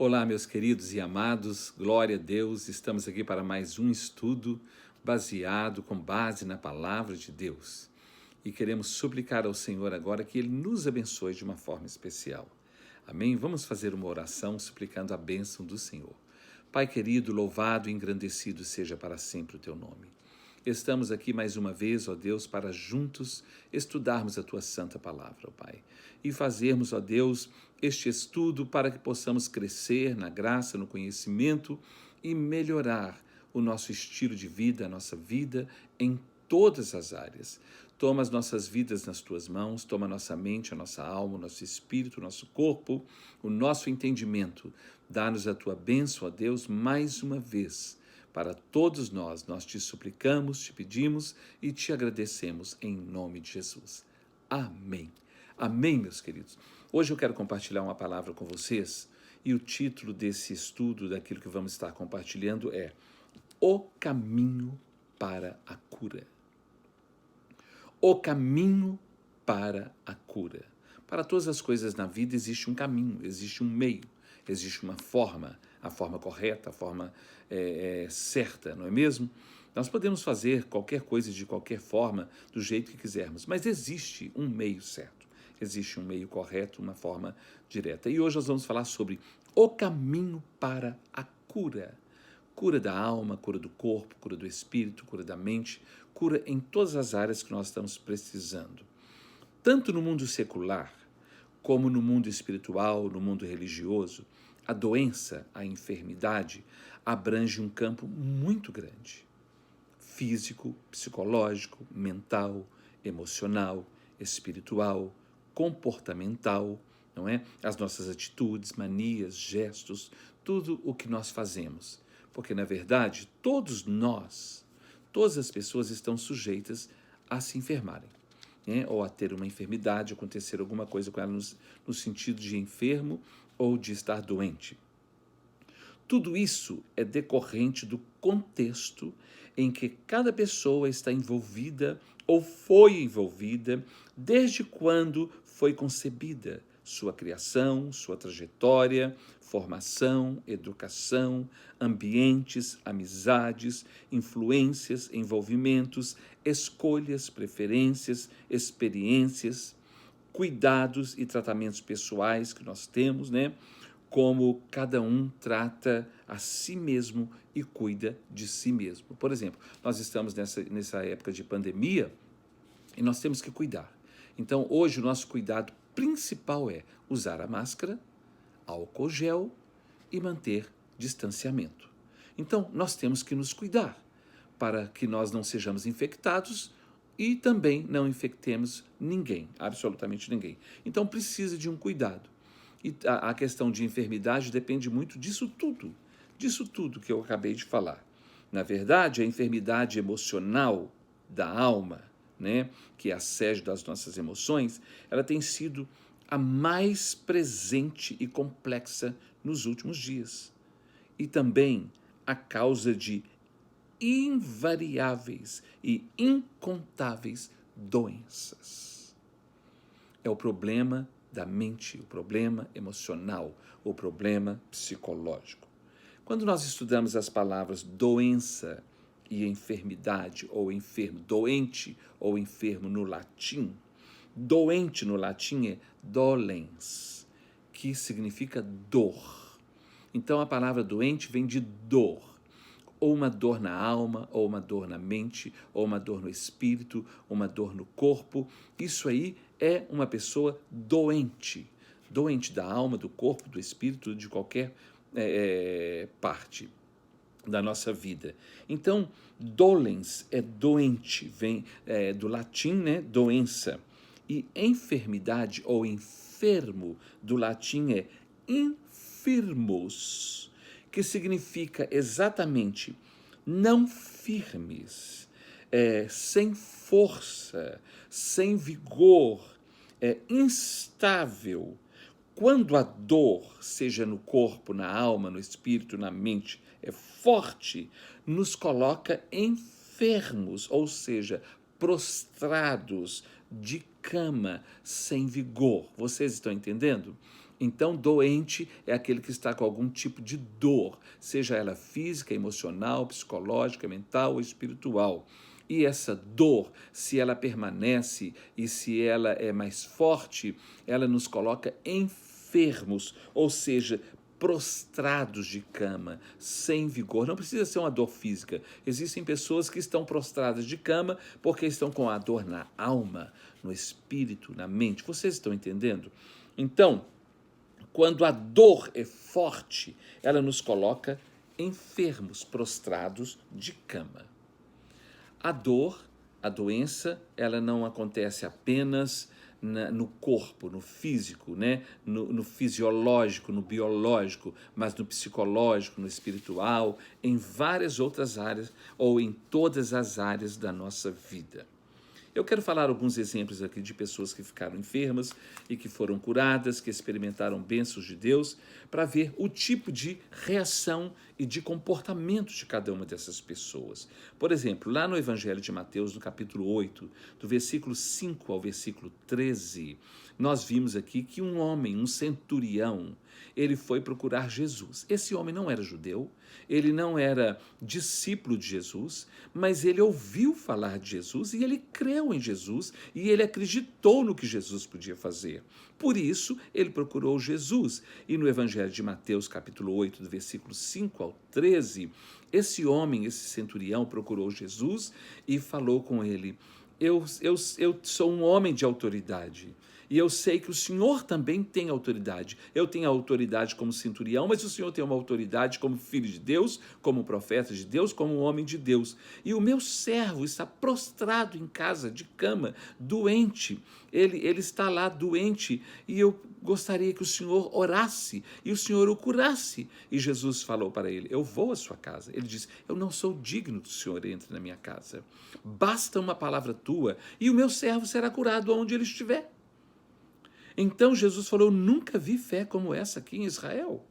Olá, meus queridos e amados, glória a Deus, estamos aqui para mais um estudo com base na palavra de Deus. E queremos suplicar ao Senhor agora que Ele nos abençoe de uma forma especial. Amém? Vamos fazer uma oração suplicando a bênção do Senhor. Pai querido, louvado e engrandecido seja para sempre o Teu nome. Estamos aqui mais uma vez, ó Deus, para juntos estudarmos a Tua santa palavra, ó Pai, e fazermos, ó Deus, este estudo para que possamos crescer na graça, no conhecimento e melhorar o nosso estilo de vida, a nossa vida em todas as áreas. Toma as nossas vidas nas Tuas mãos, toma a nossa mente, a nossa alma, o nosso espírito, o nosso corpo, o nosso entendimento. Dá-nos a Tua bênção, ó Deus, mais uma vez. Para todos nós te suplicamos, te pedimos e te agradecemos em nome de Jesus. Amém. Amém, meus queridos. Hoje eu quero compartilhar uma palavra com vocês e o título desse estudo, daquilo que vamos estar compartilhando é O Caminho para a Cura. O caminho para a cura. Para todas as coisas na vida existe um caminho, existe um meio, existe uma forma, a forma correta, a forma certa, não é mesmo? Nós podemos fazer qualquer coisa de qualquer forma, do jeito que quisermos, mas existe um meio certo, existe um meio correto, uma forma direta. E hoje nós vamos falar sobre o caminho para a cura. Cura da alma, cura do corpo, cura do espírito, cura da mente, cura em todas as áreas que nós estamos precisando. Tanto no mundo secular, como no mundo espiritual, no mundo religioso, a doença, a enfermidade, abrange um campo muito grande. Físico, psicológico, mental, emocional, espiritual, comportamental, não é? As nossas atitudes, manias, gestos, tudo o que nós fazemos. Porque, na verdade, todas as pessoas estão sujeitas a se enfermarem, né? Ou a ter uma enfermidade, acontecer alguma coisa com ela no sentido de enfermo ou de estar doente. Tudo isso é decorrente do contexto em que cada pessoa está envolvida ou foi envolvida desde quando foi concebida, sua criação, sua trajetória, formação, educação, ambientes, amizades, influências, envolvimentos, escolhas, preferências, experiências, cuidados e tratamentos pessoais que nós temos, né? Como cada um trata a si mesmo e cuida de si mesmo. Por exemplo, nós estamos nessa época de pandemia e nós temos que cuidar. Então, hoje, o nosso cuidado principal é usar a máscara, álcool gel e manter distanciamento. Então, nós temos que nos cuidar para que nós não sejamos infectados e também não infectemos ninguém, absolutamente ninguém. Então, precisa de um cuidado. E a questão de enfermidade depende muito disso tudo que eu acabei de falar. Na verdade, a enfermidade emocional da alma, né, que é a sede das nossas emoções, ela tem sido a mais presente e complexa nos últimos dias. E também a causa de invariáveis e incontáveis doenças. É o problema da mente, o problema emocional, o problema psicológico. Quando nós estudamos as palavras doença e enfermidade, ou enfermo, doente ou enfermo no latim, doente no latim é dolens, que significa dor. Então a palavra doente vem de dor, ou uma dor na alma, ou uma dor na mente, ou uma dor no espírito, uma dor no corpo. Isso aí é uma pessoa doente, doente da alma, do corpo, do espírito, de qualquer parte da nossa vida. Então, dolens é doente, vem do latim, né, doença. E enfermidade ou enfermo do latim é infirmus, que significa exatamente não firmes, sem força, sem vigor, instável. Quando a dor, seja no corpo, na alma, no espírito, na mente, é forte, nos coloca enfermos, ou seja, prostrados, de cama, sem vigor. Vocês estão entendendo? Então, doente é aquele que está com algum tipo de dor, seja ela física, emocional, psicológica, mental ou espiritual. E essa dor, se ela permanece e se ela é mais forte, ela nos coloca enfermos, ou seja, prostrados de cama, sem vigor. Não precisa ser uma dor física. Existem pessoas que estão prostradas de cama porque estão com a dor na alma, no espírito, na mente. Vocês estão entendendo? Então, quando a dor é forte, ela nos coloca enfermos, prostrados de cama. A dor, a doença, ela não acontece apenas no corpo, no físico, né? no fisiológico, no biológico, mas no psicológico, no espiritual, em várias outras áreas ou em todas as áreas da nossa vida. Eu quero falar alguns exemplos aqui de pessoas que ficaram enfermas e que foram curadas, que experimentaram bênçãos de Deus, para ver o tipo de reação e de comportamento de cada uma dessas pessoas. Por exemplo, lá no Evangelho de Mateus, no capítulo 8, do versículo 5 ao versículo 13, nós vimos aqui que um homem, um centurião, ele foi procurar Jesus. Esse homem não era judeu, ele não era discípulo de Jesus, mas ele ouviu falar de Jesus e ele creu em Jesus e ele acreditou no que Jesus podia fazer. Por isso, ele procurou Jesus. E no Evangelho de Mateus, capítulo 8, do versículo 5 ao 13, esse homem, esse centurião, procurou Jesus e falou com ele: eu sou um homem de autoridade. E eu sei que o Senhor também tem autoridade. Eu tenho autoridade como centurião, mas o Senhor tem uma autoridade como filho de Deus, como profeta de Deus, como homem de Deus. E o meu servo está prostrado em casa, de cama, doente. Ele está lá doente e eu gostaria que o Senhor orasse e o Senhor o curasse. E Jesus falou para ele: eu vou à sua casa. Ele disse: eu não sou digno que o Senhor entre na minha casa. Basta uma palavra tua e o meu servo será curado onde ele estiver. Então Jesus falou: eu nunca vi fé como essa aqui em Israel.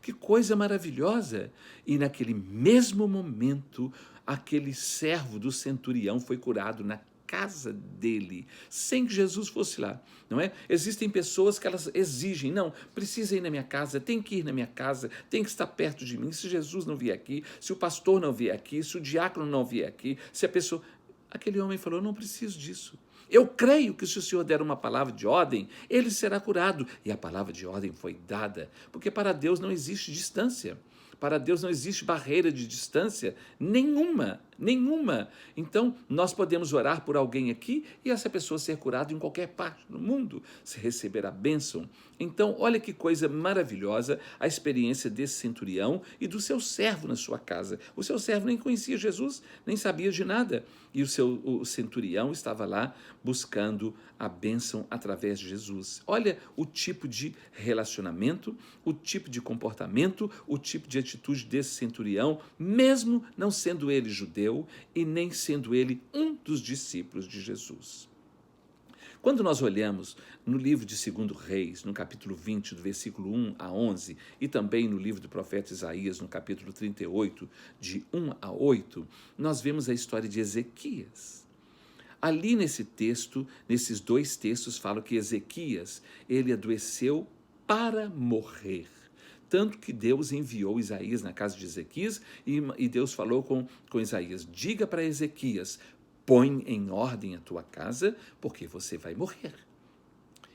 Que coisa maravilhosa! E naquele mesmo momento, aquele servo do centurião foi curado na casa dele, sem que Jesus fosse lá, não é? Existem pessoas que elas exigem: não, precisa ir na minha casa, tem que ir na minha casa, tem que estar perto de mim. Se Jesus não vier aqui, se o pastor não vier aqui, se o diácono não vier aqui, se a pessoa... Aquele homem falou: não preciso disso. Eu creio que se o Senhor der uma palavra de ordem, ele será curado. E a palavra de ordem foi dada, porque para Deus não existe distância. Para Deus não existe barreira de distância nenhuma, nenhuma. Então, nós podemos orar por alguém aqui e essa pessoa ser curada em qualquer parte do mundo, se receber a bênção. Então, olha que coisa maravilhosa a experiência desse centurião e do seu servo na sua casa. O seu servo nem conhecia Jesus, nem sabia de nada. E o centurião estava lá buscando a bênção através de Jesus. Olha o tipo de relacionamento, o tipo de comportamento, o tipo de atitude desse centurião, mesmo não sendo ele judeu e nem sendo ele um dos discípulos de Jesus. Quando nós olhamos no livro de 2 Reis, no capítulo 20, do versículo 1 a 11, e também no livro do profeta Isaías, no capítulo 38, de 1 a 8, nós vemos a história de Ezequias. Ali nesse texto, nesses dois textos, falam que Ezequias, ele adoeceu para morrer. Tanto que Deus enviou Isaías na casa de Ezequias e Deus falou com Isaías: diga para Ezequias, põe em ordem a tua casa, porque você vai morrer.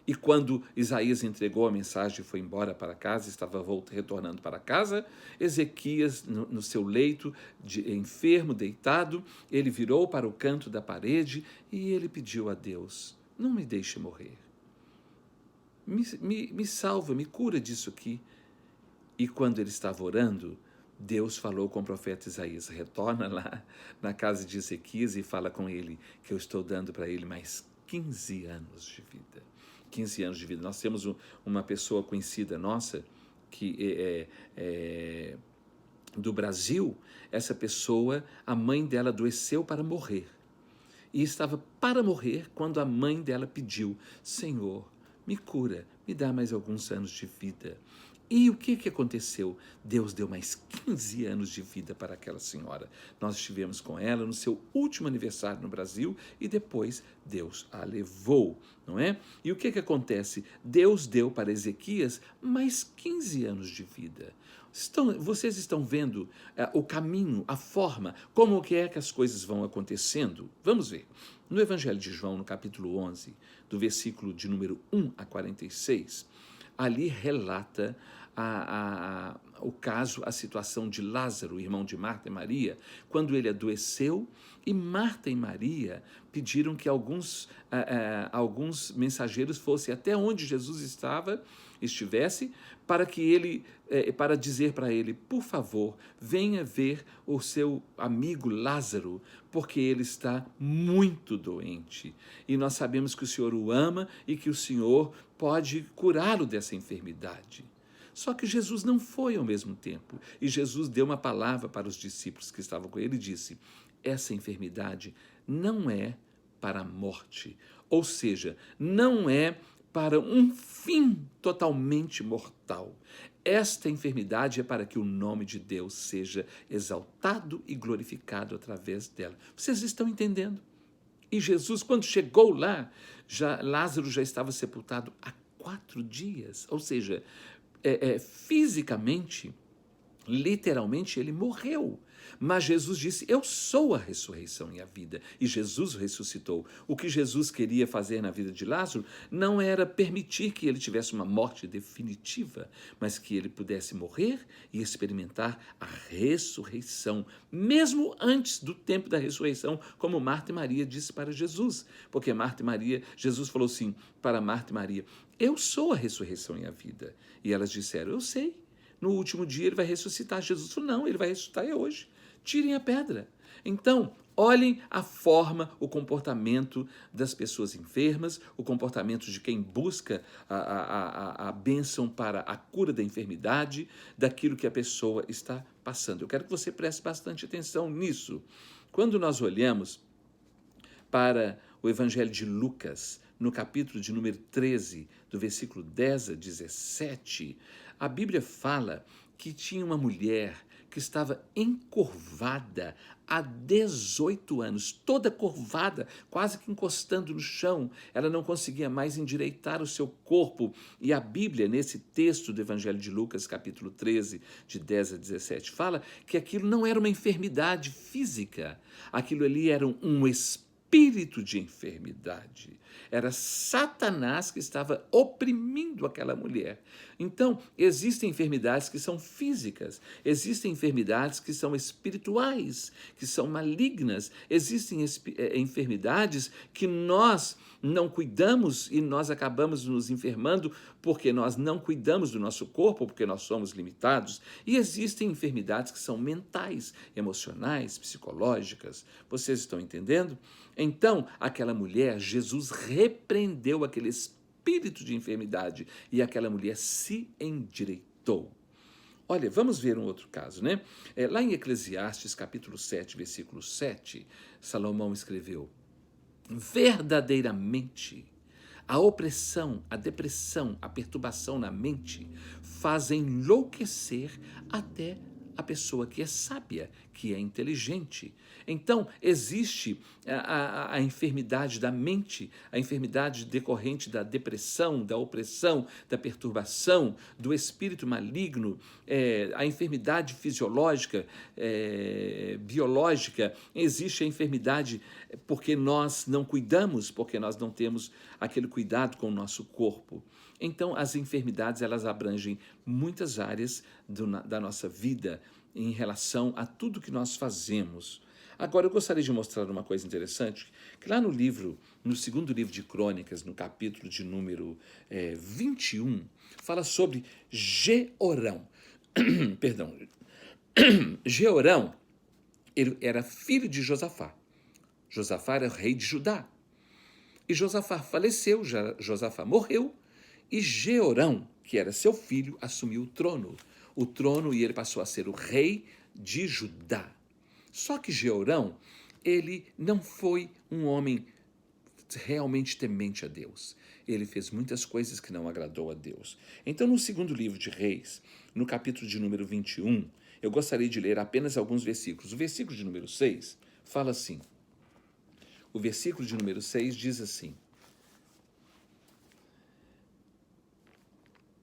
E quando Isaías entregou a mensagem e foi embora para casa, estava retornando para casa, Ezequias, no seu leito, enfermo, deitado, ele virou para o canto da parede e ele pediu a Deus: não me deixe morrer. Me salva, me cura disso aqui. E quando ele estava orando, Deus falou com o profeta Isaías: retorna lá na casa de Ezequias e fala com ele que eu estou dando para ele mais 15 anos de vida. 15 anos de vida. Nós temos uma pessoa conhecida nossa, que é do Brasil. Essa pessoa, a mãe dela adoeceu para morrer. E estava para morrer quando a mãe dela pediu: Senhor, me cura, me dá mais alguns anos de vida. E o que aconteceu? Deus deu mais 15 anos de vida para aquela senhora. Nós estivemos com ela no seu último aniversário no Brasil e depois Deus a levou, não é? E o que acontece? Deus deu para Ezequias mais 15 anos de vida. Vocês estão vendo o caminho, a forma, como que é que as coisas vão acontecendo? Vamos ver. No Evangelho de João, no capítulo 11, do versículo de número 1 a 46, ali relata o caso, a situação de Lázaro, irmão de Marta e Maria, quando ele adoeceu e Marta e Maria pediram que alguns mensageiros fossem até onde Jesus estivesse, para dizer para ele, por favor, venha ver o seu amigo Lázaro, porque ele está muito doente. E nós sabemos que o Senhor o ama e que o Senhor pode curá-lo dessa enfermidade. Só que Jesus não foi ao mesmo tempo. E Jesus deu uma palavra para os discípulos que estavam com ele e disse, essa enfermidade não é para a morte, ou seja, não é para um fim totalmente mortal. Esta enfermidade é para que o nome de Deus seja exaltado e glorificado através dela. Vocês estão entendendo? E Jesus, quando chegou lá, Lázaro já estava sepultado há 4 dias, ou seja, fisicamente, literalmente, ele morreu. Mas Jesus disse, eu sou a ressurreição e a vida. E Jesus ressuscitou. O que Jesus queria fazer na vida de Lázaro não era permitir que ele tivesse uma morte definitiva, mas que ele pudesse morrer e experimentar a ressurreição, mesmo antes do tempo da ressurreição, como Marta e Maria disse para Jesus. Porque Jesus falou assim para Marta e Maria, eu sou a ressurreição e a vida. E elas disseram, eu sei. No último dia ele vai ressuscitar. Jesus falou, não, ele vai ressuscitar hoje. Tirem a pedra. Então, olhem a forma, o comportamento das pessoas enfermas, o comportamento de quem busca a bênção para a cura da enfermidade, daquilo que a pessoa está passando. Eu quero que você preste bastante atenção nisso. Quando nós olhamos para o Evangelho de Lucas, no capítulo de número 13, do versículo 10 a 17, a Bíblia fala que tinha uma mulher que estava encurvada há 18 anos, toda curvada, quase que encostando no chão. Ela não conseguia mais endireitar o seu corpo. E a Bíblia, nesse texto do Evangelho de Lucas, capítulo 13, de 10 a 17, fala que aquilo não era uma enfermidade física, aquilo ali era um espírito de enfermidade. Era Satanás que estava oprimindo aquela mulher. Então, existem enfermidades que são físicas, existem enfermidades que são espirituais, que são malignas, existem enfermidades que nós não cuidamos e nós acabamos nos enfermando porque nós não cuidamos do nosso corpo, porque nós somos limitados. E existem enfermidades que são mentais, emocionais, psicológicas. Vocês estão entendendo? Então, aquela mulher, Jesus repreendeu aquele espírito de enfermidade e aquela mulher se endireitou. Olha, vamos ver um outro caso, né? Lá em Eclesiastes, capítulo 7, versículo 7, Salomão escreveu, verdadeiramente, a opressão, a depressão, a perturbação na mente fazem enlouquecer até a pessoa que é sábia, que é inteligente. Então, existe a enfermidade da mente, a enfermidade decorrente da depressão, da opressão, da perturbação, do espírito maligno, a enfermidade fisiológica, biológica. Existe a enfermidade porque nós não cuidamos, porque nós não temos aquele cuidado com o nosso corpo. Então, as enfermidades, elas abrangem muitas áreas da nossa vida em relação a tudo que nós fazemos. Agora, eu gostaria de mostrar uma coisa interessante, que lá no segundo livro de Crônicas, no capítulo de número 21, fala sobre Jeorão. Perdão. Jeorão, ele era filho de Josafá. Josafá era rei de Judá. E Josafá faleceu, Josafá morreu, e Jeorão, que era seu filho, assumiu o trono e ele passou a ser o rei de Judá. Só que Jeorão, ele não foi um homem realmente temente a Deus. Ele fez muitas coisas que não agradou a Deus. Então, no segundo livro de Reis, no capítulo de número 21, eu gostaria de ler apenas alguns versículos. O versículo de número 6 fala assim. O versículo de número 6 diz assim: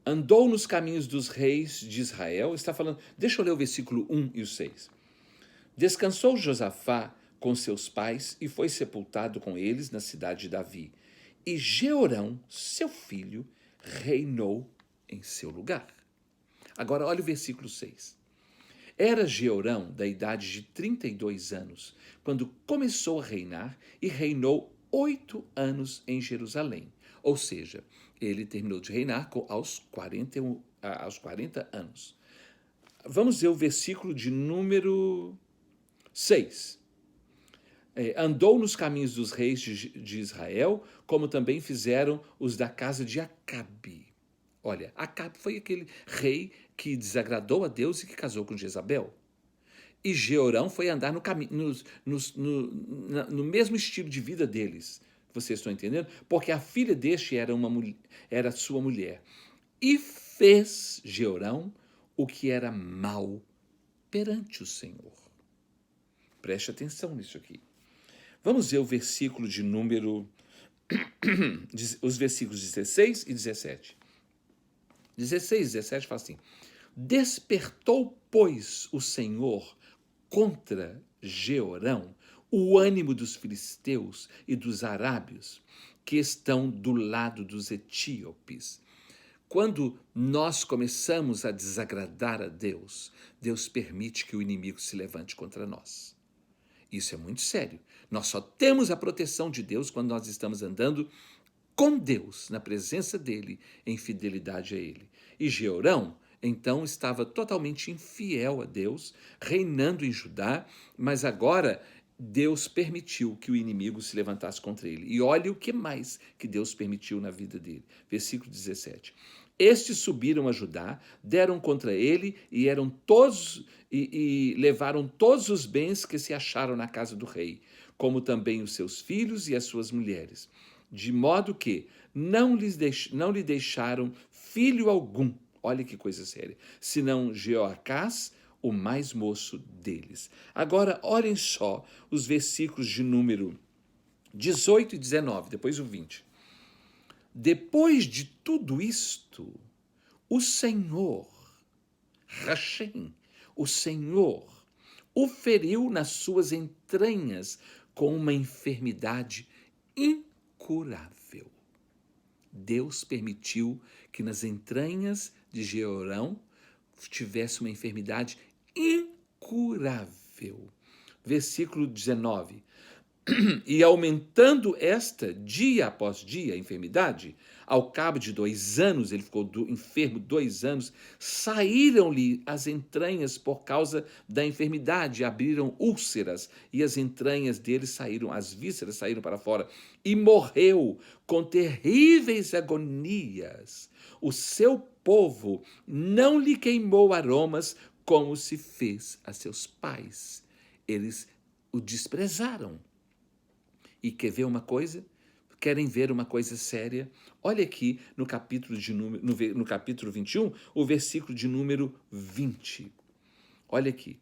andou nos caminhos dos reis de Israel, está falando, deixa eu ler o versículo 1 e o 6. Descansou Josafá com seus pais e foi sepultado com eles na cidade de Davi. E Jeorão, seu filho, reinou em seu lugar. Agora olha o versículo 6. Era Jeorão da idade de 32 anos, quando começou a reinar e reinou 8 anos em Jerusalém. Ou seja, ele terminou de reinar aos 40 anos. Vamos ver o versículo de número 6. Andou nos caminhos dos reis de Israel, como também fizeram os da casa de Acabe. Olha, Acabe foi aquele rei que desagradou a Deus e que casou com Jezabel. E Jeorão foi andar no mesmo estilo de vida deles. Vocês estão entendendo? Porque a filha deste era sua mulher. E fez Jeorão o que era mal perante o Senhor. Preste atenção nisso aqui. Vamos ver o versículo de número... os versículos 16 e 17. 16 e 17 fala assim: despertou, pois, o Senhor contra Jeorão o ânimo dos filisteus e dos arábios que estão do lado dos etíopes. Quando nós começamos a desagradar a Deus, Deus permite que o inimigo se levante contra nós. Isso é muito sério. Nós só temos a proteção de Deus quando nós estamos andando com Deus, na presença dele, em fidelidade a ele. E Jeorão, então, estava totalmente infiel a Deus, reinando em Judá, mas agora Deus permitiu que o inimigo se levantasse contra ele. E olha o que mais que Deus permitiu na vida dele. Versículo 17. Estes subiram a Judá, deram contra ele e levaram todos os bens que se acharam na casa do rei, como também os seus filhos e as suas mulheres, de modo que não lhe deixaram filho algum. Olha que coisa séria. Senão Jeoacás, o mais moço deles. Agora, olhem só os versículos de número 18 e 19, depois o 20. Depois de tudo isto, o Senhor, Hashem, o Senhor, o feriu nas suas entranhas com uma enfermidade incurável. Deus permitiu que nas entranhas de Jeorão tivesse uma enfermidade incurável. Versículo 19. E aumentando esta dia após dia a enfermidade, ao cabo de 2 anos, ele ficou enfermo 2 anos, saíram-lhe as entranhas por causa da enfermidade, abriram úlceras, e as entranhas dele saíram, as vísceras saíram para fora, e morreu com terríveis agonias. O seu povo não lhe queimou aromas como se fez a seus pais. Eles o desprezaram. E quer ver uma coisa? Querem ver uma coisa séria? Olha aqui no capítulo, no capítulo 21, o versículo de número 20. Olha aqui.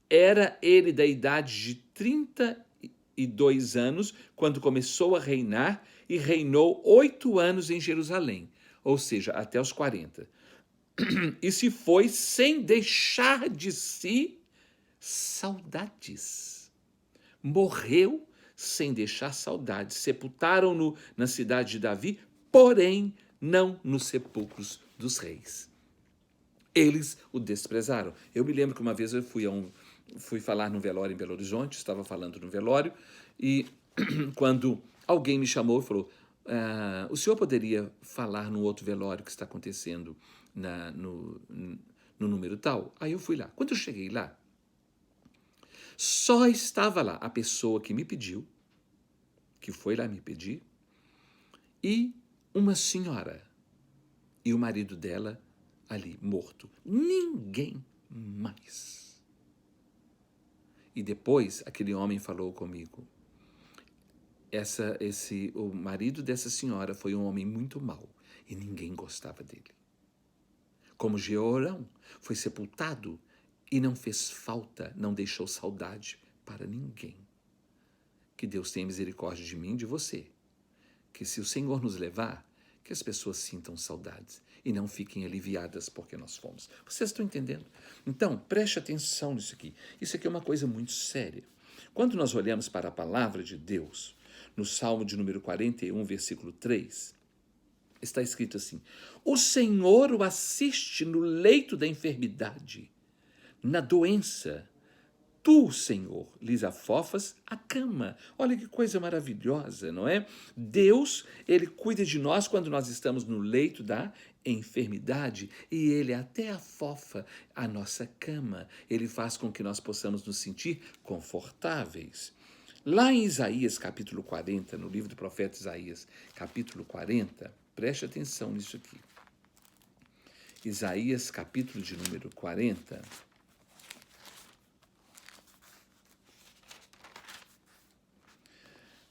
Era ele da idade de 32 anos, quando começou a reinar, e reinou 8 anos em Jerusalém, ou seja, até os 40. E se foi sem deixar de si saudades. Morreu sem deixar saudades. Sepultaram-no na cidade de Davi, porém não nos sepulcros dos reis. Eles o desprezaram. Eu me lembro que uma vez eu fui falar no velório em Belo Horizonte, estava falando no velório, e quando alguém me chamou e falou: o senhor poderia falar no outro velório que está acontecendo no número tal? Aí eu fui lá. Quando eu cheguei lá, só estava lá a pessoa que me pediu, que foi lá me pedir, e uma senhora, e o marido dela ali, morto. Ninguém mais. E depois aquele homem falou comigo: o marido dessa senhora foi um homem muito mau e ninguém gostava dele. Como Jeorão foi sepultado e não fez falta, não deixou saudade para ninguém. Que Deus tenha misericórdia de mim e de você. Que se o Senhor nos levar, que as pessoas sintam saudades e não fiquem aliviadas porque nós fomos. Vocês estão entendendo? Então, preste atenção nisso aqui. Isso aqui é uma coisa muito séria. Quando nós olhamos para a palavra de Deus, no Salmo de número 41, versículo 3, está escrito assim: o Senhor o assiste no leito da enfermidade, na doença. Tu, Senhor, lhes afofas a cama. Olha que coisa maravilhosa, não é? Deus, Ele cuida de nós quando nós estamos no leito da enfermidade e Ele até afofa a nossa cama. Ele faz com que nós possamos nos sentir confortáveis. Lá em Isaías, capítulo 40, no livro do profeta Isaías, capítulo 40, preste atenção nisso aqui. Isaías, capítulo de número 40...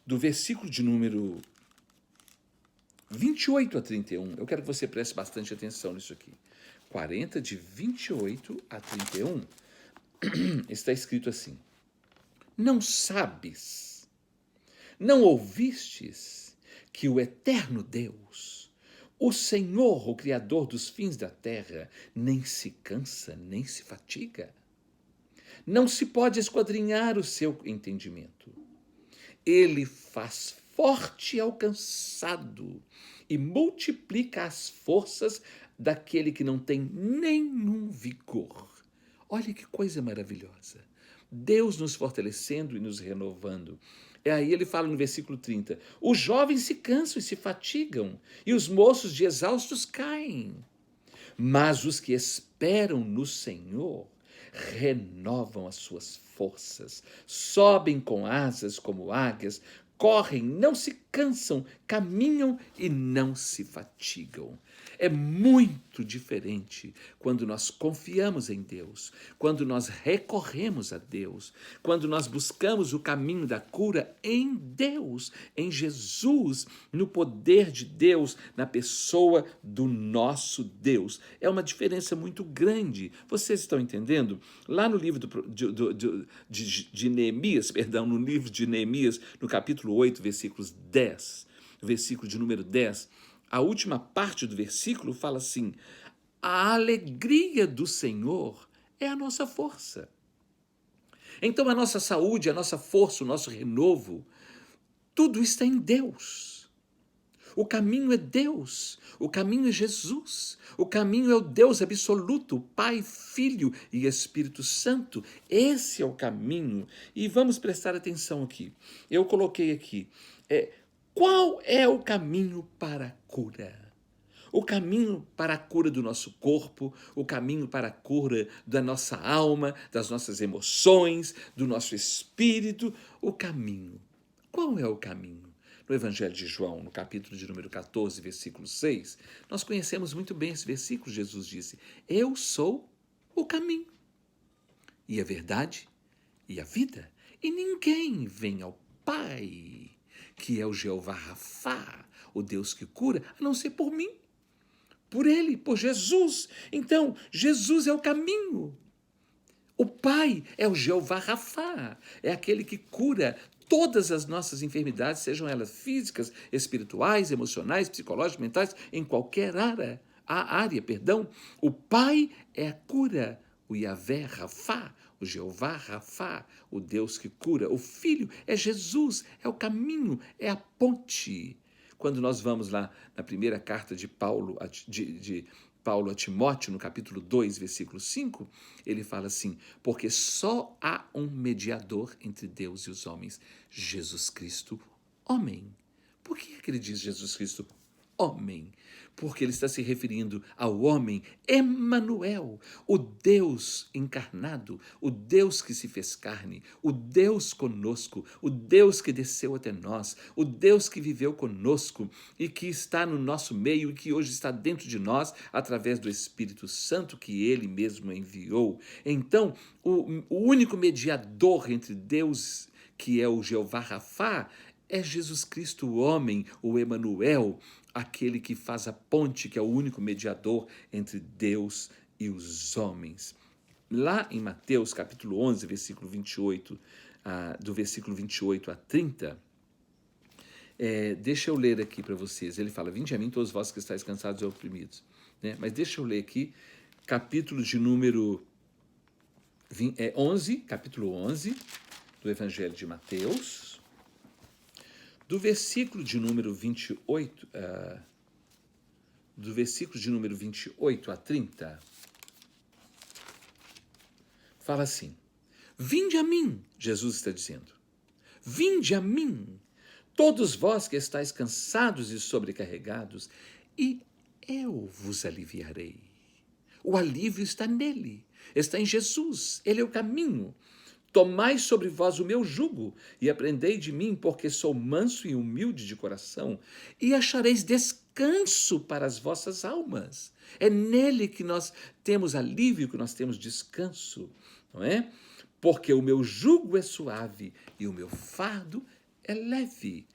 do versículo de número 28 a 31, eu quero que você preste bastante atenção nisso aqui. 40, de 28 a 31, está escrito assim: não sabes, não ouvistes que o eterno Deus, o Senhor, o Criador dos fins da terra, nem se cansa, nem se fatiga? Não se pode esquadrinhar o seu entendimento. Ele faz forte ao cansado e multiplica as forças daquele que não tem nenhum vigor. Olha que coisa maravilhosa. Deus nos fortalecendo e nos renovando. E aí ele fala no versículo 30, os jovens se cansam e se fatigam, e os moços de exaustos caem. Mas os que esperam no Senhor renovam as suas forças, sobem com asas como águias, correm, não se cansam, caminham e não se fatigam. É muito diferente quando nós confiamos em Deus, quando nós recorremos a Deus, quando nós buscamos o caminho da cura em Deus, em Jesus, no poder de Deus, na pessoa do nosso Deus. É uma diferença muito grande. Vocês estão entendendo? Lá no livro de Neemias, no livro de Neemias, no capítulo 8, versículo de número 10, a última parte do versículo fala assim: a alegria do Senhor é a nossa força. Então a nossa saúde, a nossa força, o nosso renovo, tudo está em Deus. O caminho é Deus, o caminho é Jesus, o caminho é o Deus absoluto, Pai, Filho e Espírito Santo. Esse é o caminho. E vamos prestar atenção aqui. Eu coloquei aqui, qual é o caminho para a cura? O caminho para a cura do nosso corpo, o caminho para a cura da nossa alma, das nossas emoções, do nosso espírito, o caminho. Qual é o caminho? No Evangelho de João, no capítulo de número 14, versículo 6, nós conhecemos muito bem esse versículo. Jesus disse: eu sou o caminho, e a verdade, e a vida, e ninguém vem ao Pai, que é o Jeová Rafá, o Deus que cura, a não ser por mim, por Ele, por Jesus. Então, Jesus é o caminho. O Pai é o Jeová Rafá, é aquele que cura todas as nossas enfermidades, sejam elas físicas, espirituais, emocionais, psicológicas, mentais, em qualquer área. O Pai é a cura, o Yahvé Rafá, o Jeová Rafá, o Deus que cura. O Filho é Jesus, é o caminho, é a ponte. Quando nós vamos lá na primeira carta de Paulo a Timóteo, no capítulo 2, versículo 5, ele fala assim: porque só há um mediador entre Deus e os homens, Jesus Cristo, homem. Por que é que ele diz Jesus Cristo, homem? Porque ele está se referindo ao homem Emanuel, o Deus encarnado, o Deus que se fez carne, o Deus conosco, o Deus que desceu até nós, o Deus que viveu conosco e que está no nosso meio e que hoje está dentro de nós através do Espírito Santo que ele mesmo enviou. Então, o único mediador entre Deus, que é o Jeová Rafá, É Jesus Cristo, o homem, o Emanuel, aquele que faz a ponte, que é o único mediador entre Deus e os homens. Lá em Mateus, capítulo 11, versículo 28, do versículo 28 a 30, deixa eu ler aqui para vocês. Ele fala, vinde a mim todos vós que estáis cansados e oprimidos. Né? Mas deixa eu ler aqui, capítulo de número 11, capítulo 11, do Evangelho de Mateus, do versículo de número 28, do versículo de número 28 a 30, fala assim, vinde a mim, Jesus está dizendo, vinde a mim, todos vós que estáis cansados e sobrecarregados, e eu vos aliviarei. O alívio está nele, está em Jesus, ele é o caminho. Tomai sobre vós o meu jugo e aprendei de mim, porque sou manso e humilde de coração, e achareis descanso para as vossas almas. É nele que nós temos alívio, que nós temos descanso, não é? Porque o meu jugo é suave e o meu fardo é leve.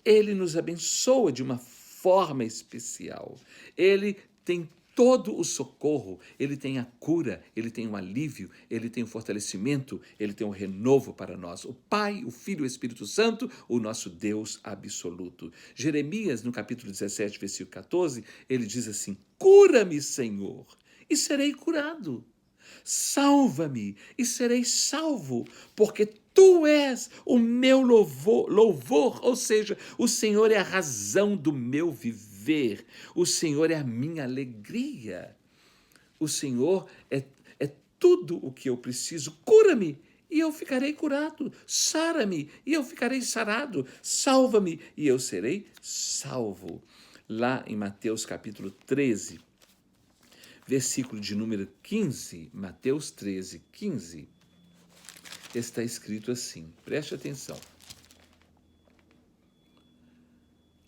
Ele nos abençoa de uma forma especial. Ele tem todo o socorro, ele tem a cura, ele tem o alívio, ele tem o fortalecimento, ele tem o renovo para nós. O Pai, o Filho e o Espírito Santo, o nosso Deus absoluto. Jeremias, no capítulo 17, versículo 14, ele diz assim, cura-me, Senhor, e serei curado. Salva-me e serei salvo, porque tu és o meu louvor, ou seja, o Senhor é a razão do meu viver, o Senhor é a minha alegria, o Senhor é tudo o que eu preciso. Cura-me e eu ficarei curado, sara-me e eu ficarei sarado, salva-me e eu serei salvo. Lá em Mateus capítulo 13, versículo de número 15, Mateus 13, 15, está escrito assim, preste atenção.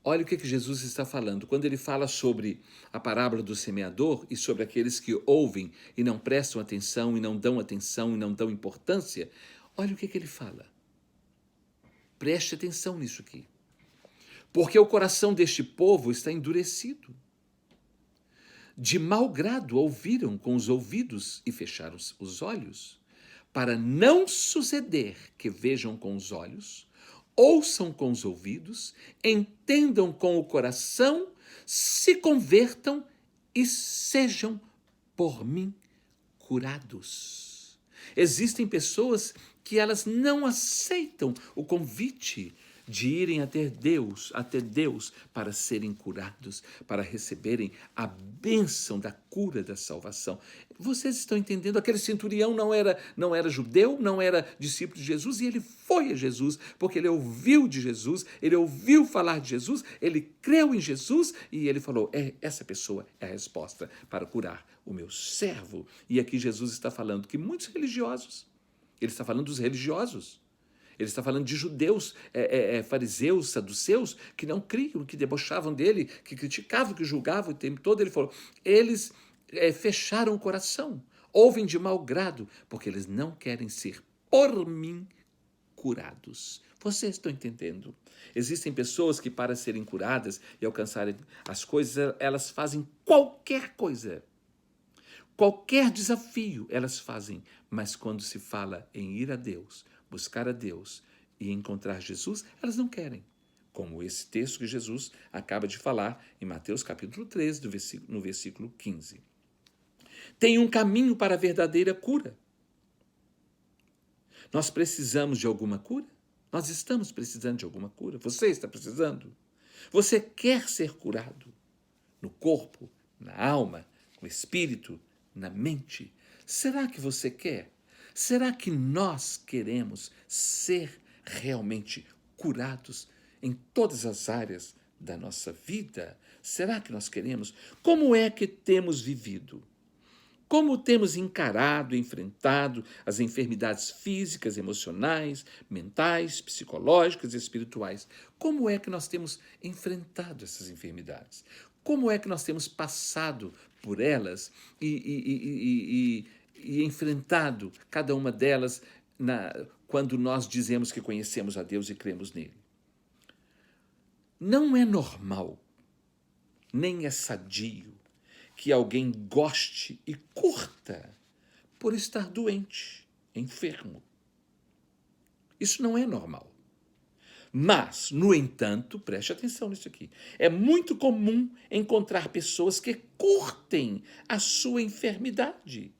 Olha o que Jesus está falando. Quando ele fala sobre a parábola do semeador e sobre aqueles que ouvem e não prestam atenção, e não dão importância, olha o que ele fala. Preste atenção nisso aqui. Porque o coração deste povo está endurecido. De mau grado ouviram com os ouvidos e fecharam os olhos, para não suceder que vejam com os olhos, ouçam com os ouvidos, entendam com o coração, se convertam e sejam por mim curados. Existem pessoas que elas não aceitam o convite de irem até Deus para serem curados, para receberem a bênção da cura, da salvação. Vocês estão entendendo? Aquele centurião não era judeu, não era discípulo de Jesus, e ele foi a Jesus, porque ele ouviu de Jesus, ele ouviu falar de Jesus, ele creu em Jesus, e ele falou, essa pessoa é a resposta para curar o meu servo. E aqui Jesus está falando que muitos religiosos, ele está falando dos religiosos, ele está falando de judeus, fariseus, saduceus, que não criam, que debochavam dele, que criticavam, que julgavam o tempo todo. Ele falou, eles fecharam o coração, ouvem de mau grado, porque eles não querem ser, por mim, curados. Vocês estão entendendo? Existem pessoas que, para serem curadas e alcançarem as coisas, elas fazem qualquer coisa. Qualquer desafio elas fazem, mas quando se fala em ir a Deus, buscar a Deus e encontrar Jesus, elas não querem. Como esse texto que Jesus acaba de falar em Mateus capítulo 13, no versículo 15. Tem um caminho para a verdadeira cura. Nós precisamos de alguma cura? Nós estamos precisando de alguma cura? Você está precisando? Você quer ser curado? No corpo, na alma, no espírito, na mente? Será que você quer? Será que nós queremos ser realmente curados em todas as áreas da nossa vida? Será que nós queremos? Como é que temos vivido? Como temos encarado e enfrentado as enfermidades físicas, emocionais, mentais, psicológicas e espirituais? Como é que nós temos enfrentado essas enfermidades? Como é que nós temos passado por elas e enfrentado cada uma delas quando nós dizemos que conhecemos a Deus e cremos nele? Não é normal, nem é sadio, que alguém goste e curta por estar doente, enfermo. Isso não é normal. Mas, no entanto, preste atenção nisso aqui, é muito comum encontrar pessoas que curtem a sua enfermidade,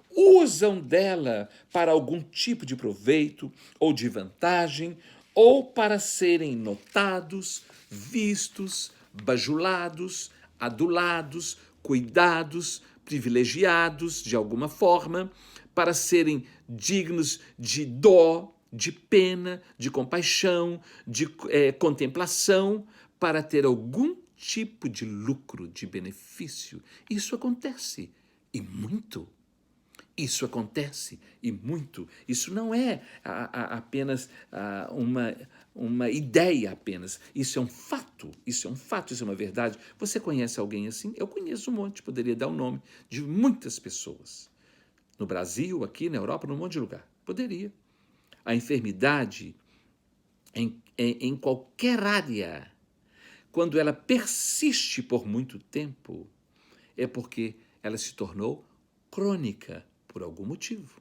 usam dela para algum tipo de proveito ou de vantagem, ou para serem notados, vistos, bajulados, adulados, cuidados, privilegiados de alguma forma, para serem dignos de dó, de pena, de compaixão, de contemplação, para ter algum tipo de lucro, de benefício. Isso acontece, e muito. Isso acontece, e muito. Isso não é apenas uma ideia apenas. Isso é um fato, isso é um fato, isso é uma verdade. Você conhece alguém assim? Eu conheço um monte, poderia dar o nome de muitas pessoas. No Brasil, aqui na Europa, num monte de lugar. Poderia. A enfermidade, em qualquer área, quando ela persiste por muito tempo, é porque ela se tornou crônica por algum motivo.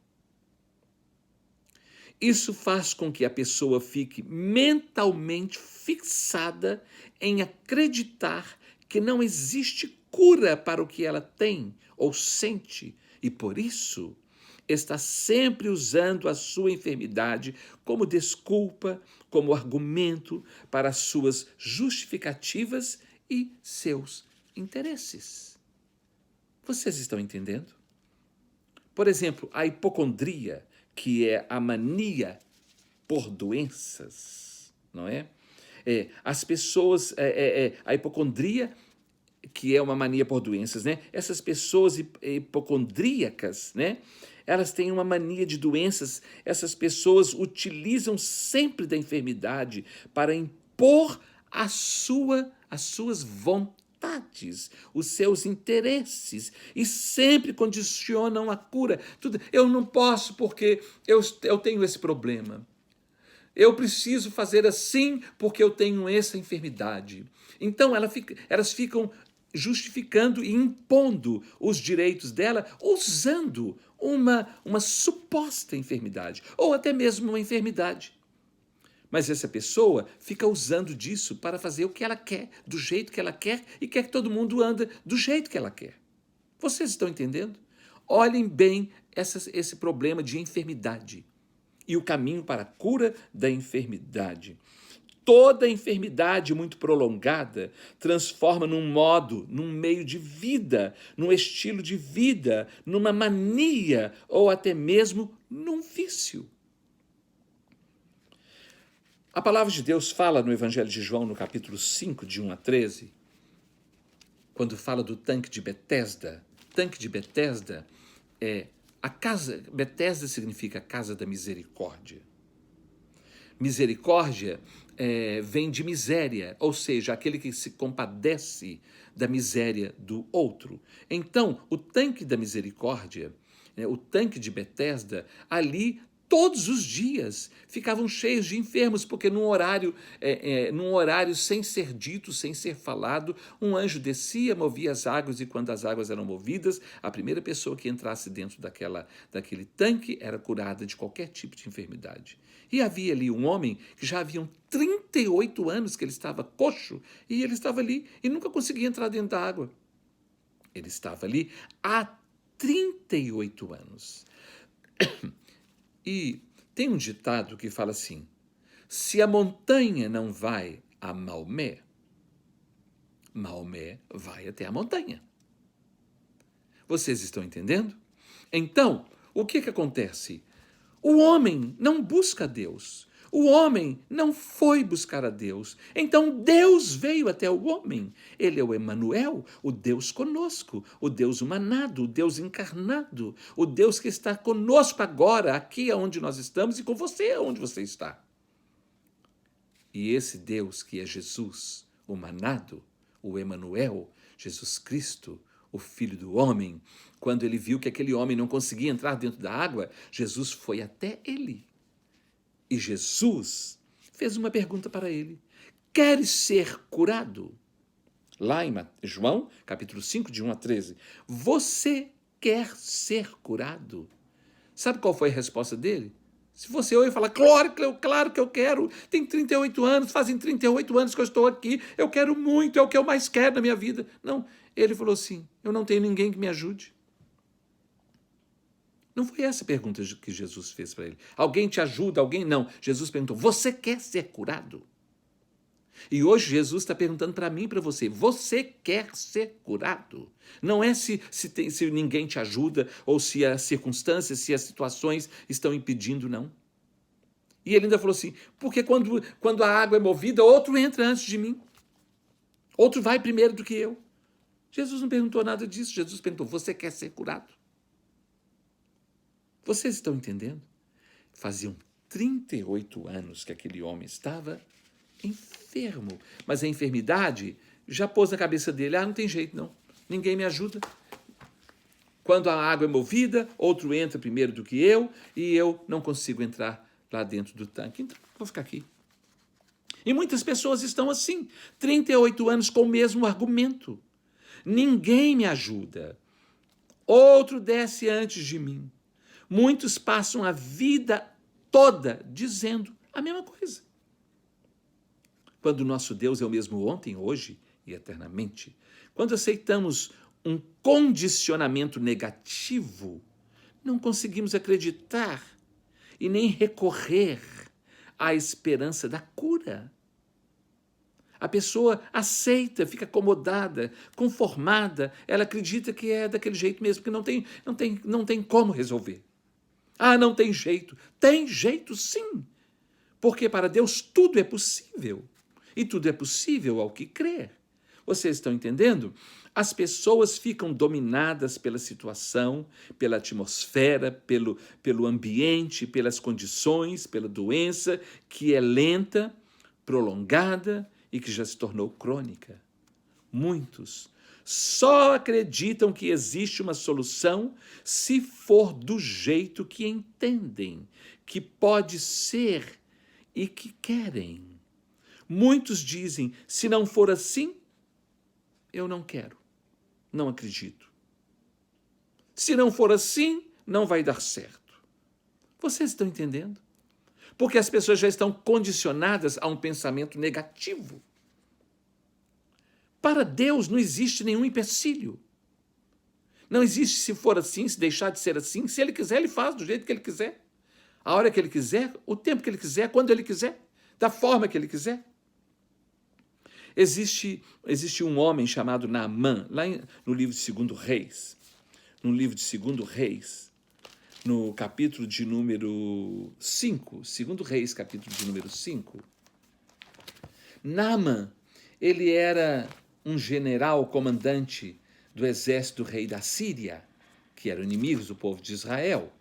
Isso faz com que a pessoa fique mentalmente fixada em acreditar que não existe cura para o que ela tem ou sente, e por isso está sempre usando a sua enfermidade como desculpa, como argumento para suas justificativas e seus interesses. Vocês estão entendendo? Por exemplo, a hipocondria, que é a mania por doenças, não é? As pessoas, a hipocondria, que é uma mania por doenças, né? Essas pessoas hipocondríacas, né? Elas têm uma mania de doenças, essas pessoas utilizam sempre da enfermidade para impor as suas vontades, os seus interesses, e sempre condicionam a cura. Eu não posso porque eu tenho esse problema. Eu preciso fazer assim porque eu tenho essa enfermidade. Então elas ficam justificando e impondo os direitos dela usando uma suposta enfermidade, ou até mesmo uma enfermidade. Mas essa pessoa fica usando disso para fazer o que ela quer, do jeito que ela quer, e quer que todo mundo ande do jeito que ela quer. Vocês estão entendendo? Olhem bem esse problema de enfermidade e o caminho para a cura da enfermidade. Toda enfermidade muito prolongada transforma num meio de vida, num estilo de vida, numa mania ou até mesmo num vício. A palavra de Deus fala no Evangelho de João, no capítulo 5, de 1 a 13, quando fala do tanque de Betesda. Tanque de Betesda é a casa. Betesda significa casa da misericórdia. Misericórdia vem de miséria, ou seja, aquele que se compadece da miséria do outro. Então, o tanque da misericórdia, o tanque de Betesda, ali todos os dias ficavam cheios de enfermos, porque num horário sem ser dito, sem ser falado, um anjo descia, movia as águas, e quando as águas eram movidas, a primeira pessoa que entrasse dentro daquele tanque era curada de qualquer tipo de enfermidade. E havia ali um homem que já haviam 38 anos que ele estava coxo, e ele estava ali e nunca conseguia entrar dentro da água. Ele estava ali há 38 anos. E tem um ditado que fala assim: se a montanha não vai a Maomé, Maomé vai até a montanha. Vocês estão entendendo? Então, o que acontece? O homem não busca Deus. O homem não foi buscar a Deus. Então Deus veio até o homem. Ele é o Emanuel, o Deus conosco, o Deus humanado, o Deus encarnado, o Deus que está conosco agora, aqui onde nós estamos, e com você onde você está. E esse Deus que é Jesus, o humanado, o Emanuel, Jesus Cristo, o Filho do Homem, quando ele viu que aquele homem não conseguia entrar dentro da água, Jesus foi até ele. E Jesus fez uma pergunta para ele: queres ser curado? Lá em João, capítulo 5, de 1 a 13. Você quer ser curado? Sabe qual foi a resposta dele? Se você ouvir falar, claro que eu quero, tem 38 anos, fazem 38 anos que eu estou aqui, eu quero muito, é o que eu mais quero na minha vida. Não, ele falou assim, eu não tenho ninguém que me ajude. Não foi essa a pergunta que Jesus fez para ele. Alguém te ajuda, alguém não. Jesus perguntou, você quer ser curado? E hoje Jesus está perguntando para mim e para você, você quer ser curado? Não é se ninguém te ajuda, ou se as circunstâncias, se as situações estão impedindo, não. E ele ainda falou assim, porque quando a água é movida, outro entra antes de mim. Outro vai primeiro do que eu. Jesus não perguntou nada disso, Jesus perguntou, você quer ser curado? Vocês estão entendendo? Faziam 38 anos que aquele homem estava enfermo. Mas a enfermidade já pôs na cabeça dele, não tem jeito não, ninguém me ajuda. Quando a água é movida, outro entra primeiro do que eu, e eu não consigo entrar lá dentro do tanque, então vou ficar aqui. E muitas pessoas estão assim, 38 anos com o mesmo argumento. Ninguém me ajuda. Outro desce antes de mim. Muitos passam a vida toda dizendo a mesma coisa. Quando o nosso Deus é o mesmo ontem, hoje e eternamente, quando aceitamos um condicionamento negativo, não conseguimos acreditar e nem recorrer à esperança da cura. A pessoa aceita, fica acomodada, conformada, ela acredita que é daquele jeito mesmo, que não tem como resolver. Não tem jeito. Tem jeito sim, porque para Deus tudo é possível. E tudo é possível ao que crer. Vocês estão entendendo? As pessoas ficam dominadas pela situação, pela atmosfera, pelo ambiente, pelas condições, pela doença, que é lenta, prolongada e que já se tornou crônica. Muitos só acreditam que existe uma solução se for do jeito que entendem, que pode ser e que querem. Muitos dizem, se não for assim, eu não quero, não acredito. Se não for assim, não vai dar certo. Vocês estão entendendo? Porque as pessoas já estão condicionadas a um pensamento negativo. Para Deus não existe nenhum empecilho. Não existe se for assim, se deixar de ser assim. Se Ele quiser, Ele faz do jeito que Ele quiser. A hora que Ele quiser, o tempo que Ele quiser, quando Ele quiser, da forma que Ele quiser. Existe um homem chamado Naamã, lá no livro de 2 Reis. No livro de 2 Reis, no capítulo de número 5. 2 Reis, capítulo de número 5. Naamã, ele era um general comandante do exército do rei da Síria, que eram inimigos do povo de Israel.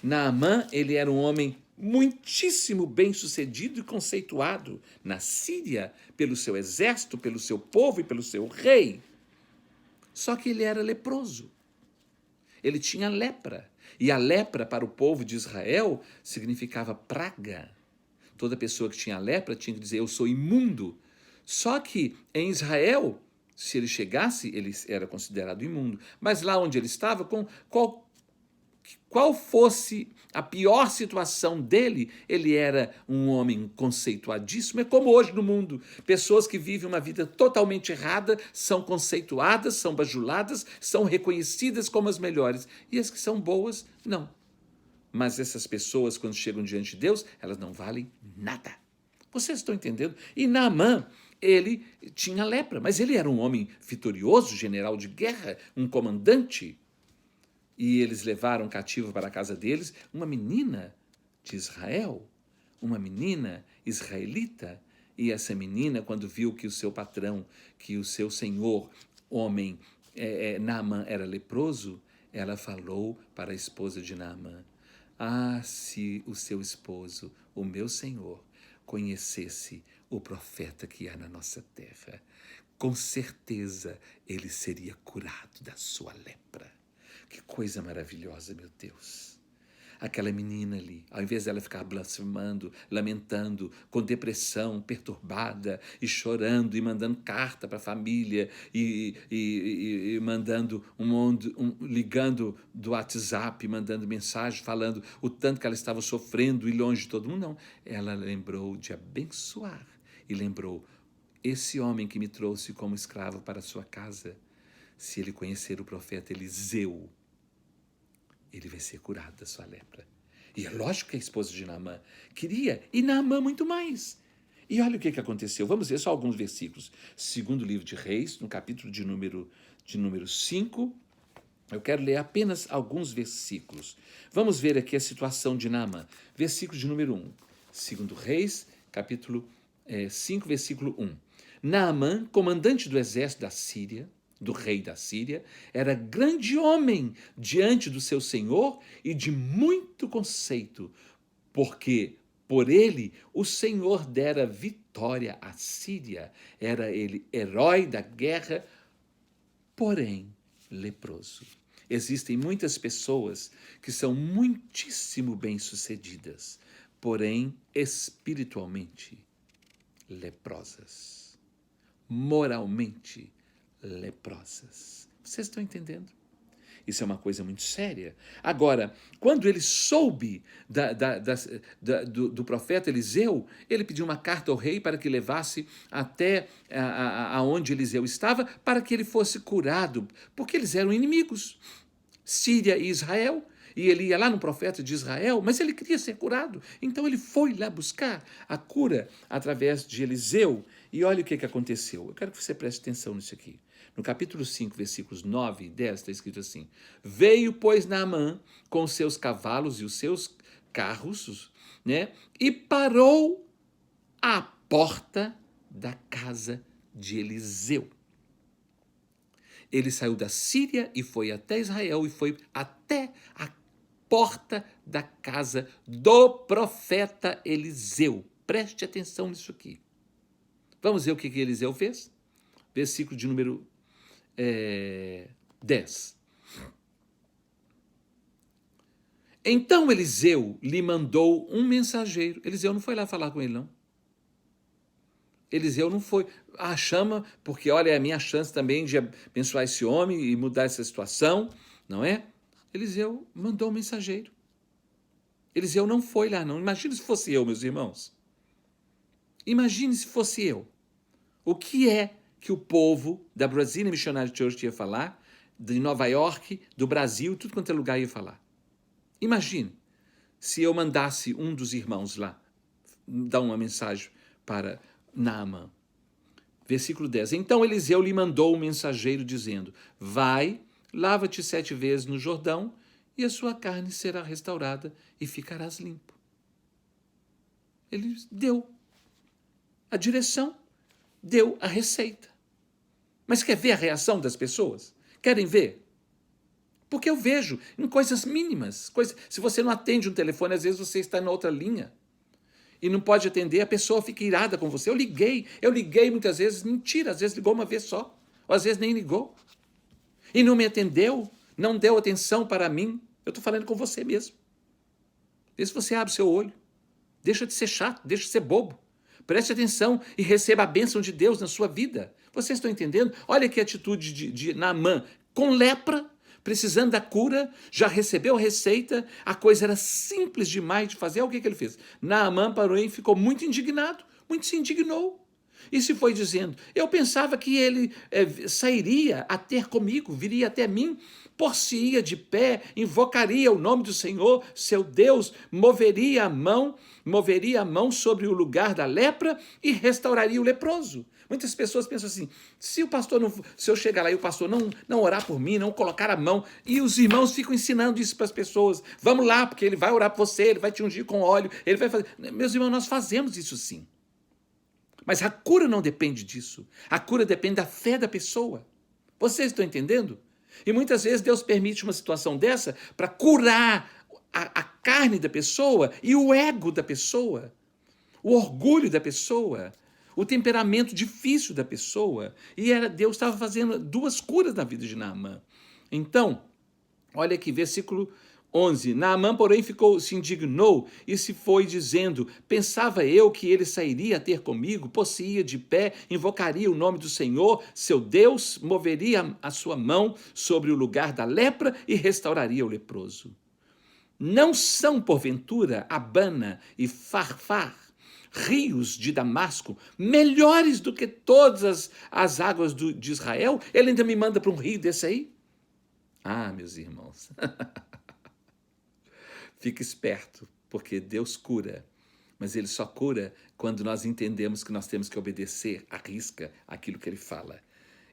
Naamã, ele era um homem muitíssimo bem-sucedido e conceituado na Síria pelo seu exército, pelo seu povo e pelo seu rei. Só que ele era leproso. Ele tinha lepra. E a lepra para o povo de Israel significava praga. Toda pessoa que tinha lepra tinha que dizer, eu sou imundo. Só que em Israel, se ele chegasse, ele era considerado imundo. Mas lá onde ele estava, com qual fosse a pior situação dele, ele era um homem conceituadíssimo. É como hoje no mundo, pessoas que vivem uma vida totalmente errada são conceituadas, são bajuladas, são reconhecidas como as melhores. E as que são boas, não. Mas essas pessoas, quando chegam diante de Deus, elas não valem nada. Vocês estão entendendo? E Naamã, ele tinha lepra, mas ele era um homem vitorioso, general de guerra, um comandante. E eles levaram cativo para a casa deles uma menina de Israel, uma menina israelita. E essa menina, quando viu que o seu patrão, que o seu senhor, homem, Naamã, era leproso, ela falou para a esposa de Naamã, se o seu esposo, o meu senhor, conhecesse o profeta que há na nossa terra, com certeza ele seria curado da sua lepra. Que coisa maravilhosa, meu Deus. aquela menina ali, ao invés dela ficar blasfemando, lamentando, com depressão, perturbada, e chorando, e mandando carta para a família, e mandando ligando do WhatsApp, mandando mensagem, falando o tanto que ela estava sofrendo e longe de todo mundo, não. Ela lembrou de abençoar, e lembrou, esse homem que me trouxe como escravo para a sua casa, se ele conhecer o profeta Eliseu, ele vai ser curado da sua lepra. E é lógico que a esposa de Naamã queria, e Naamã muito mais. E olha o que aconteceu. Vamos ver só alguns versículos. Segundo livro de Reis, no capítulo de número 5, eu quero ler apenas alguns versículos. Vamos ver aqui a situação de Naamã. Versículo de número 1. Segundo Reis, capítulo 5, versículo 1. Naamã, comandante do exército da Síria, do rei da Síria, era grande homem diante do seu senhor e de muito conceito, porque por ele o Senhor dera vitória à Síria. Era ele herói da guerra, porém leproso. Existem muitas pessoas que são muitíssimo bem-sucedidas, porém espiritualmente leprosas, moralmente leprosas. Vocês estão entendendo? Isso é uma coisa muito séria. Agora, quando ele soube do profeta Eliseu, ele pediu uma carta ao rei para que levasse até aonde Eliseu estava, para que ele fosse curado, porque eles eram inimigos, Síria e Israel. E ele ia lá no profeta de Israel, mas ele queria ser curado. Então ele foi lá buscar a cura através de Eliseu. E olha o que aconteceu. Eu quero que você preste atenção nisso aqui. No capítulo 5, versículos 9 e 10, está escrito assim: Veio, pois, Naamã com os seus cavalos e os seus carros, né, e parou à porta da casa de Eliseu. Ele saiu da Síria e foi até Israel e foi até a porta da casa do profeta Eliseu. Preste atenção nisso aqui. Vamos ver o que Eliseu fez? Versículo de número 10. Então Eliseu lhe mandou um mensageiro. Eliseu não foi lá falar com ele, não. Eliseu não foi. Chama, porque olha, é a minha chance também de abençoar esse homem e mudar essa situação, não é? Eliseu mandou um mensageiro. Eliseu não foi lá, não. Imagine se fosse eu, meus irmãos. Imagine se fosse eu. O que é que o povo da Brazilian Missionary Church ia falar, de Nova York, do Brasil, tudo quanto é lugar ia falar? Imagine se eu mandasse um dos irmãos lá dar uma mensagem para Naamã. Versículo 10. Então Eliseu lhe mandou um mensageiro dizendo: Vai, lava-te 7 vezes no Jordão, e a sua carne será restaurada e ficarás limpo. Ele deu a direção, deu a receita. Mas quer ver a reação das pessoas? Querem ver? Porque eu vejo em coisas mínimas. Se você não atende um telefone, às vezes você está na outra linha e não pode atender, a pessoa fica irada com você. Eu liguei muitas vezes, mentira, às vezes ligou uma vez só, ou às vezes nem ligou. E não me atendeu, não deu atenção para mim. Eu estou falando com você mesmo. Vê se você abre o seu olho. Deixa de ser chato, deixa de ser bobo. Preste atenção e receba a bênção de Deus na sua vida. Vocês estão entendendo? Olha que atitude de Naamã, com lepra, precisando da cura, já recebeu a receita, a coisa era simples demais de fazer. Olha o que ele fez. Naamã parou e ficou muito indignado, muito se indignou. E se foi dizendo, eu pensava que ele sairia a ter comigo, viria até mim, por-se-ia de pé, invocaria o nome do Senhor, seu Deus, moveria a mão sobre o lugar da lepra e restauraria o leproso. Muitas pessoas pensam assim, se eu chegar lá e o pastor não orar por mim, não colocar a mão, e os irmãos ficam ensinando isso para as pessoas, vamos lá, porque ele vai orar por você, ele vai te ungir com óleo, ele vai fazer. Meus irmãos, nós fazemos isso sim. Mas a cura não depende disso. A cura depende da fé da pessoa. Vocês estão entendendo? E muitas vezes Deus permite uma situação dessa para curar a carne da pessoa e o ego da pessoa, o orgulho da pessoa, o temperamento difícil da pessoa. E Deus estava fazendo 2 curas na vida de Naamã. Então, olha aqui, versículo 11. Naamã, porém, se indignou e se foi dizendo: pensava eu que ele sairia a ter comigo, possuía de pé, invocaria o nome do Senhor, seu Deus, moveria a sua mão sobre o lugar da lepra e restauraria o leproso. Não são, porventura, Abana e Farfar, rios de Damasco, melhores do que todas as águas de Israel? Ele ainda me manda para um rio desse aí? Ah, meus irmãos, fica esperto, porque Deus cura, mas Ele só cura quando nós entendemos que nós temos que obedecer à risca aquilo que Ele fala.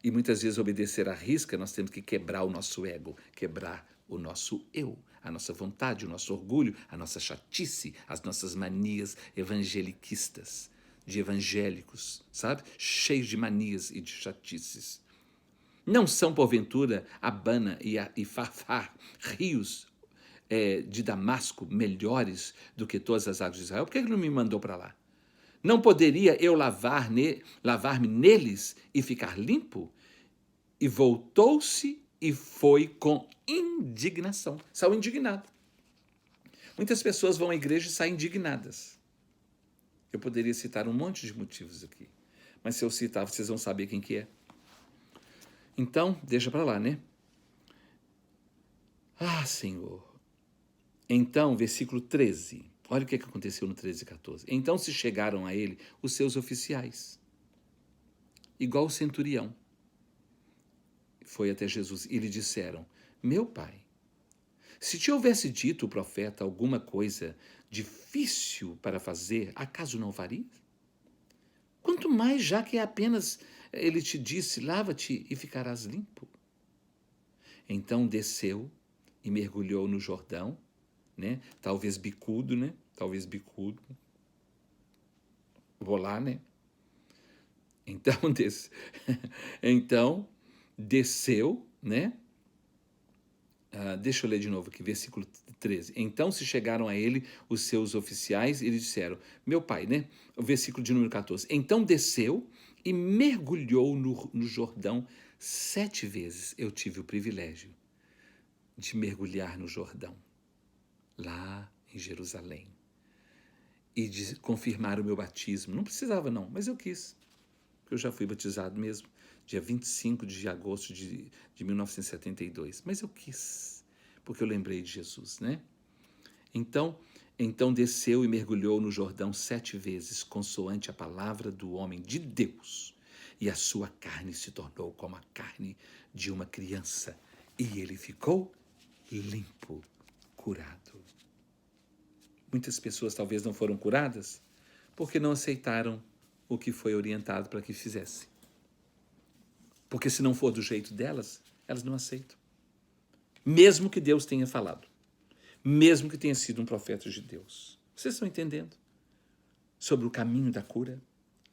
E muitas vezes obedecer à risca, nós temos que quebrar o nosso ego, quebrar o nosso eu, a nossa vontade, o nosso orgulho, a nossa chatice, as nossas manias evangeliquistas, de evangélicos, sabe? Cheios de manias e de chatices. Não são, porventura, Abana e Farfar, rios de Damasco, melhores do que todas as águas de Israel? Por que ele não me mandou para lá? Não poderia eu lavar-me neles e ficar limpo? E voltou-se e foi com indignação. Saiu indignado. Muitas pessoas vão à igreja e saem indignadas. Eu poderia citar um monte de motivos aqui, mas se eu citar, vocês vão saber quem que é. Então, deixa para lá, né? Ah, Senhor. Então, versículo 13. Olha o que aconteceu no 13 e 14. Então se chegaram a ele os seus oficiais, igual o centurião. Foi até Jesus e lhe disseram: meu pai, se te houvesse dito o profeta alguma coisa difícil para fazer, acaso não faria? Quanto mais já que apenas ele te disse: lava-te e ficarás limpo. Então desceu e mergulhou no Jordão, né? Talvez bicudo, né? Talvez bicudo. Vou lá, né? Então desceu, né? Deixa eu ler de novo aqui, versículo 13. Então se chegaram a ele os seus oficiais e lhe disseram: meu pai, né? O versículo de número 14. Então desceu e mergulhou no Jordão 7 vezes. Eu tive o privilégio de mergulhar no Jordão, lá em Jerusalém, e de confirmar o meu batismo. Não precisava não, mas eu quis, porque eu já fui batizado mesmo, dia 25 de agosto de 1972, mas eu quis, porque eu lembrei de Jesus, né? Então desceu e mergulhou no Jordão 7 vezes, consoante a palavra do homem de Deus, e a sua carne se tornou como a carne de uma criança, e ele ficou limpo, curado. Muitas pessoas talvez não foram curadas porque não aceitaram o que foi orientado para que fizessem. Porque se não for do jeito delas, elas não aceitam. Mesmo que Deus tenha falado. Mesmo que tenha sido um profeta de Deus. Vocês estão entendendo? Sobre o caminho da cura?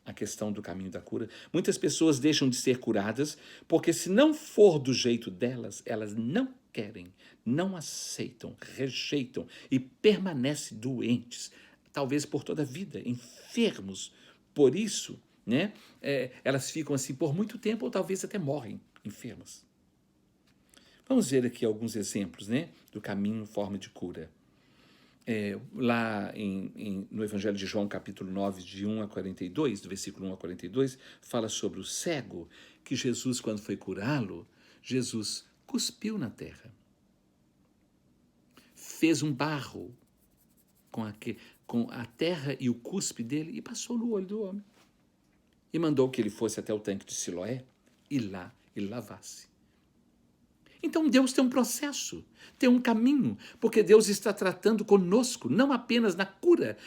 A questão do caminho da cura. Muitas pessoas deixam de ser curadas porque se não for do jeito delas, elas não querem, não aceitam, rejeitam e permanecem doentes, talvez por toda a vida, enfermos. Por isso, né, elas ficam assim por muito tempo ou talvez até morrem enfermas. Vamos ver aqui alguns exemplos, né, do caminho, forma de cura. Lá no Evangelho de João, capítulo 9, de 1 a 42, do versículo 1 a 42, fala sobre o cego, que Jesus, quando foi curá-lo, Jesus cuspiu na terra. Fez um barro com a terra e o cuspe dele e passou no olho do homem. E mandou que ele fosse até o tanque de Siloé e lá ele lavasse. Então Deus tem um processo, tem um caminho, porque Deus está tratando conosco, não apenas na cura.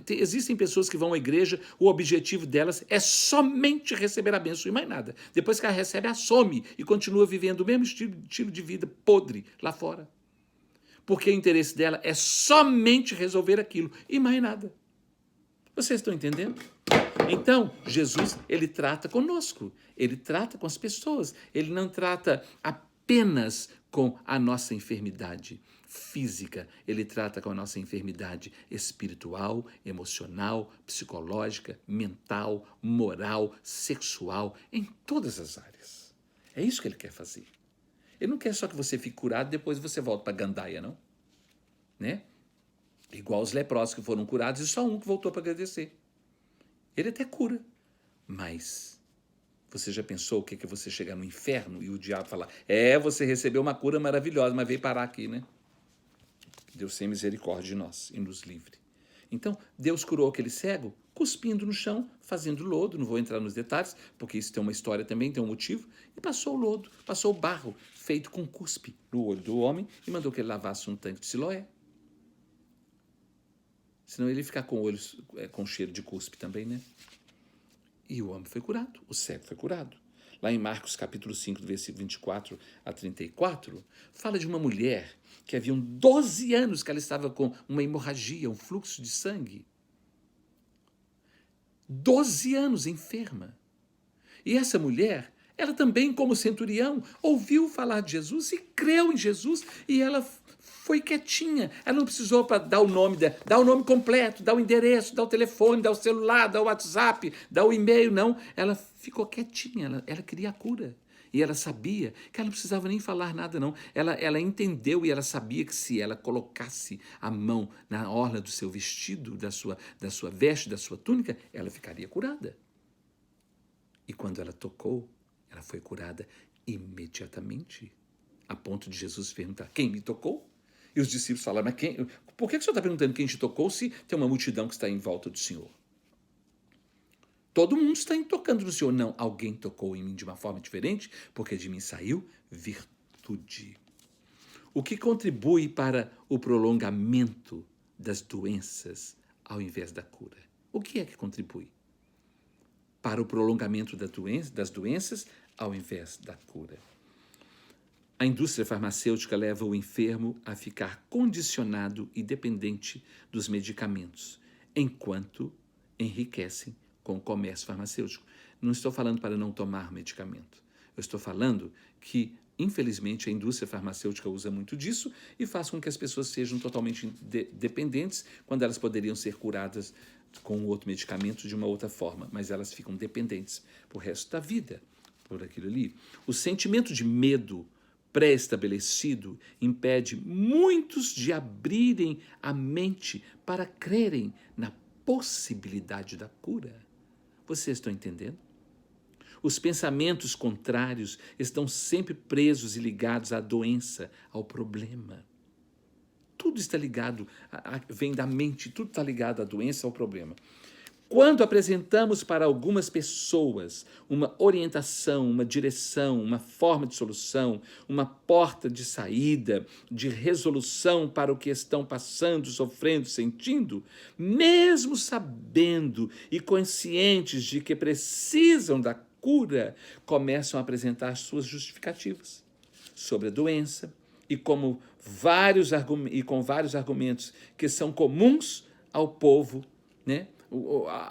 Existem pessoas que vão à igreja, o objetivo delas é somente receber a bênção e mais nada. Depois que ela recebe, some e continua vivendo o mesmo estilo de vida podre lá fora. Porque o interesse dela é somente resolver aquilo e mais nada. Vocês estão entendendo? Então, Jesus, ele trata conosco, ele trata com as pessoas, ele não trata apenas com a nossa enfermidade física, ele trata com a nossa enfermidade espiritual, emocional, psicológica, mental, moral, sexual, em todas as áreas. É isso que ele quer fazer. Ele não quer só que você fique curado e depois você volta para a gandaia, não. né? Igual os leprosos que foram curados e só um que voltou para agradecer. Ele até cura, mas você já pensou o que é você chegar no inferno e o diabo falar, você recebeu uma cura maravilhosa, mas veio parar aqui, né? Deus tem misericórdia de nós e nos livre. Então, Deus curou aquele cego cuspindo no chão, fazendo lodo, não vou entrar nos detalhes, porque isso tem uma história também, tem um motivo, e passou o lodo, passou o barro, feito com cuspe no olho do homem, e mandou que ele lavasse um tanque de Siloé. Senão ele ia ficar com o olho com cheiro de cuspe também, né? E o homem foi curado, o cego foi curado. Lá em Marcos capítulo 5, do versículo 24 a 34, fala de uma mulher que haviam 12 anos que ela estava com uma hemorragia, um fluxo de sangue. 12 anos enferma. E essa mulher, ela também, como centurião, ouviu falar de Jesus e creu em Jesus, e ela foi quietinha. Ela não precisou para dar o nome, dar o nome completo, dar o endereço, dar o telefone, dar o celular, dar o WhatsApp, dar o e-mail, não. Ela ficou quietinha, ela queria a cura. E ela sabia que ela não precisava nem falar nada, não. Ela entendeu e ela sabia que se ela colocasse a mão na orla do seu vestido, da sua veste, da sua túnica, ela ficaria curada. E quando ela tocou, ela foi curada imediatamente, a ponto de Jesus perguntar, quem me tocou? E os discípulos falaram, mas por que o senhor está perguntando quem te tocou se tem uma multidão que está em volta do Senhor? Todo mundo está tocando no Senhor. Não, alguém tocou em mim de uma forma diferente, porque de mim saiu virtude. O que contribui para o prolongamento das doenças ao invés da cura? O que é que contribui para o prolongamento das doenças ao invés da cura? A indústria farmacêutica leva o enfermo a ficar condicionado e dependente dos medicamentos, enquanto enriquecem com o comércio farmacêutico. Não estou falando para não tomar medicamento. Eu estou falando que, infelizmente, a indústria farmacêutica usa muito disso e faz com que as pessoas sejam totalmente dependentes quando elas poderiam ser curadas com outro medicamento de uma outra forma, mas elas ficam dependentes pro resto da vida por aquilo ali. O sentimento de medo pré-estabelecido impede muitos de abrirem a mente para crerem na possibilidade da cura. Vocês estão entendendo? Os pensamentos contrários estão sempre presos e ligados à doença, ao problema. Tudo está ligado, vem da mente, tudo está ligado à doença, ao problema. Quando apresentamos para algumas pessoas uma orientação, uma direção, uma forma de solução, uma porta de saída, de resolução para o que estão passando, sofrendo, sentindo, mesmo sabendo e conscientes de que precisam da cura, começam a apresentar suas justificativas sobre a doença e com vários argumentos que são comuns ao povo, né?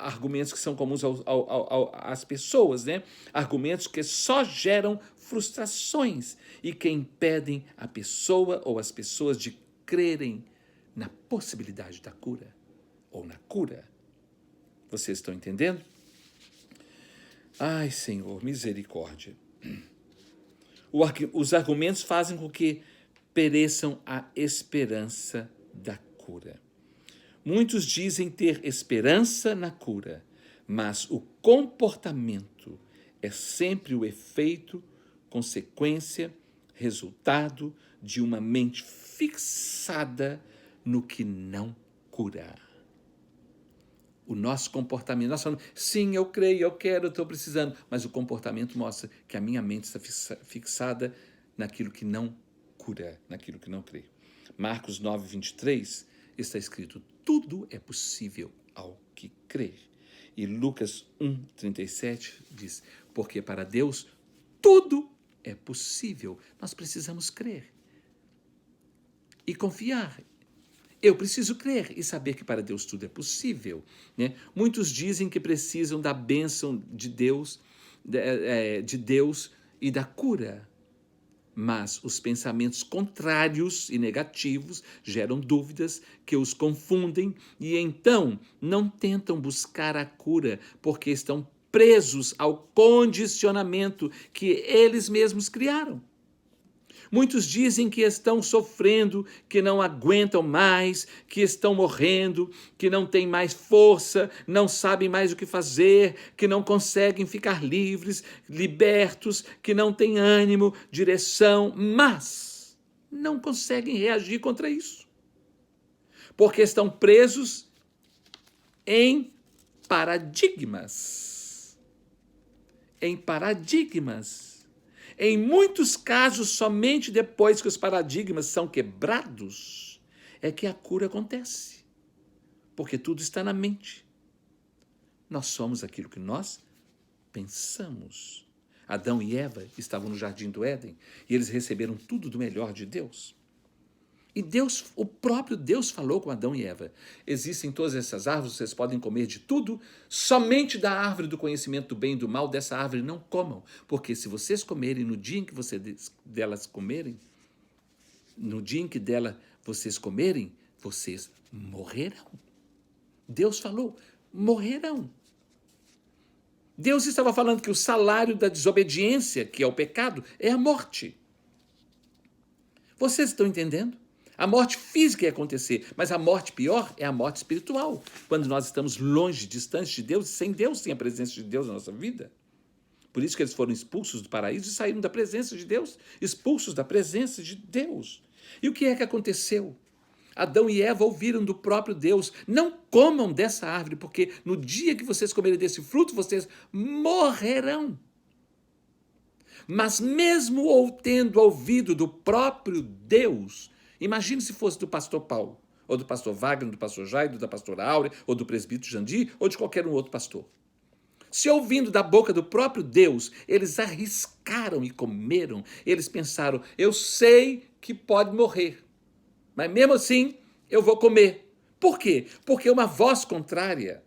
Argumentos que são comuns às pessoas, né? Argumentos que só geram frustrações e que impedem a pessoa ou as pessoas de crerem na possibilidade da cura ou na cura. Vocês estão entendendo? Ai, Senhor, misericórdia. Os argumentos fazem com que pereçam a esperança da cura. Muitos dizem ter esperança na cura, mas o comportamento é sempre o efeito, consequência, resultado de uma mente fixada no que não cura. O nosso comportamento, nós falamos, sim, eu creio, eu quero, eu estou precisando, mas o comportamento mostra que a minha mente está fixada naquilo que não cura, naquilo que não crê. Marcos 9, 23, está escrito, tudo é possível ao que crê. E Lucas 1, 37 diz, porque para Deus tudo é possível. Nós precisamos crer e confiar. Eu preciso crer e saber que para Deus tudo é possível, né? Muitos dizem que precisam da bênção de Deus e da cura. Mas os pensamentos contrários e negativos geram dúvidas que os confundem e então não tentam buscar a cura porque estão presos ao condicionamento que eles mesmos criaram. Muitos dizem que estão sofrendo, que não aguentam mais, que estão morrendo, que não têm mais força, não sabem mais o que fazer, que não conseguem ficar livres, libertos, que não têm ânimo, direção, mas não conseguem reagir contra isso, porque estão presos em paradigmas. Em paradigmas. Em muitos casos, somente depois que os paradigmas são quebrados, é que a cura acontece. Porque tudo está na mente. Nós somos aquilo que nós pensamos. Adão e Eva estavam no jardim do Éden e eles receberam tudo do melhor de Deus. E Deus, o próprio Deus falou com Adão e Eva: existem todas essas árvores, vocês podem comer de tudo, somente da árvore do conhecimento do bem e do mal, dessa árvore não comam, porque se vocês comerem no dia em que vocês comerem, vocês morrerão. Deus falou, morrerão. Deus estava falando que o salário da desobediência, que é o pecado, é a morte. Vocês estão entendendo? A morte física ia acontecer, mas a morte pior é a morte espiritual, quando nós estamos longe, distantes de Deus, sem Deus, sem a presença de Deus na nossa vida. Por isso que eles foram expulsos do paraíso e saíram da presença de Deus, expulsos da presença de Deus. E o que é que aconteceu? Adão e Eva ouviram do próprio Deus: não comam dessa árvore, porque no dia que vocês comerem desse fruto, vocês morrerão. Mas mesmo ou tendo ouvido do próprio Deus, imagine se fosse do pastor Paulo, ou do pastor Wagner, do pastor Jairo, da pastora Áurea, ou do presbítero Jandir, ou de qualquer um outro pastor. Se ouvindo da boca do próprio Deus, eles arriscaram e comeram, eles pensaram: eu sei que pode morrer, mas mesmo assim eu vou comer. Por quê? Porque uma voz contrária,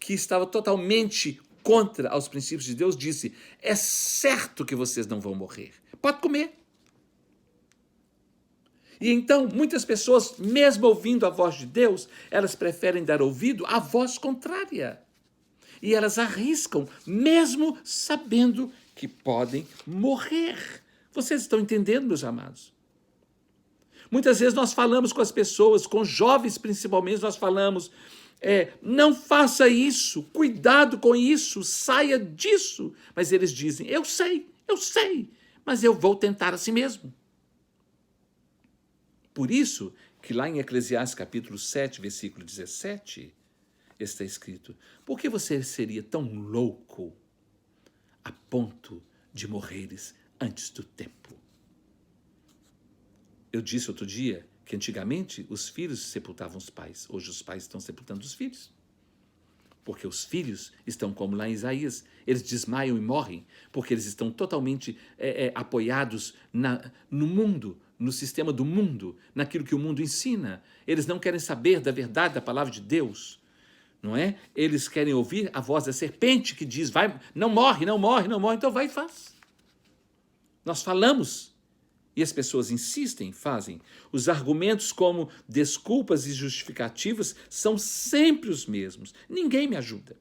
que estava totalmente contra aos princípios de Deus, disse: é certo que vocês não vão morrer, pode comer. E então, muitas pessoas, mesmo ouvindo a voz de Deus, elas preferem dar ouvido à voz contrária. E elas arriscam, mesmo sabendo que podem morrer. Vocês estão entendendo, meus amados? Muitas vezes nós falamos com as pessoas, com jovens principalmente, nós falamos: não faça isso, cuidado com isso, saia disso. Mas eles dizem: eu sei, mas eu vou tentar assim mesmo. Por isso que lá em Eclesiastes capítulo 7, versículo 17, está escrito: por que você seria tão louco a ponto de morreres antes do tempo? Eu disse outro dia que antigamente os filhos sepultavam os pais, hoje os pais estão sepultando os filhos. Porque os filhos estão como lá em Isaías, eles desmaiam e morrem, porque eles estão totalmente apoiados no mundo, no sistema do mundo, naquilo que o mundo ensina. Eles não querem saber da verdade da palavra de Deus, não é? Eles querem ouvir a voz da serpente que diz: vai, não morre, então vai e faz. Nós falamos e as pessoas insistem, fazem. Os argumentos como desculpas e justificativas são sempre os mesmos. Ninguém me ajuda.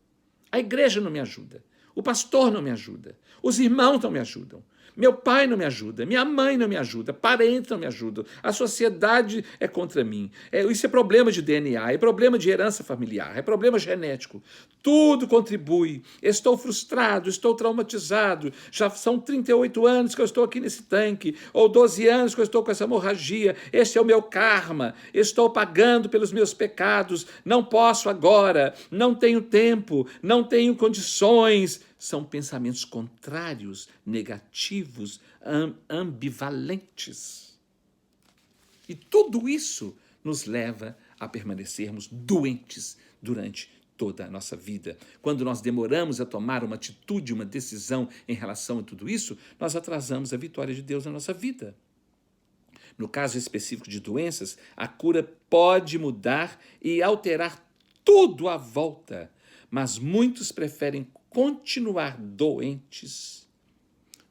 A igreja não me ajuda. O pastor não me ajuda. Os irmãos não me ajudam. Meu pai não me ajuda, minha mãe não me ajuda, parentes não me ajudam, a sociedade é contra mim. Isso é problema de DNA, é problema de herança familiar, é problema genético. Tudo contribui. Estou frustrado, estou traumatizado. Já são 38 anos que eu estou aqui nesse tanque, ou 12 anos que eu estou com essa hemorragia. Este é o meu karma. Estou pagando pelos meus pecados. Não posso agora, não tenho tempo, não tenho condições. São pensamentos contrários, negativos, ambivalentes. E tudo isso nos leva a permanecermos doentes durante toda a nossa vida. Quando nós demoramos a tomar uma atitude, uma decisão em relação a tudo isso, nós atrasamos a vitória de Deus na nossa vida. No caso específico de doenças, a cura pode mudar e alterar tudo à volta, mas muitos preferem continuar doentes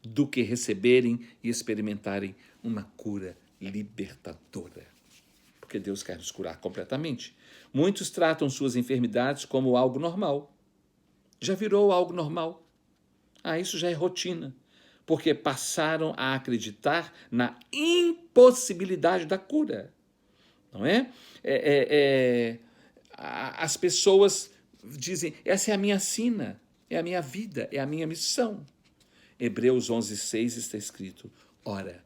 do que receberem e experimentarem uma cura libertadora. Porque Deus quer nos curar completamente. Muitos tratam suas enfermidades como algo normal. Já virou algo normal. Isso já é rotina. porque passaram a acreditar na impossibilidade da cura, não é? As pessoas dizem, essa é a minha sina, é a minha vida, é a minha missão. Hebreus 11:6 está escrito, ora,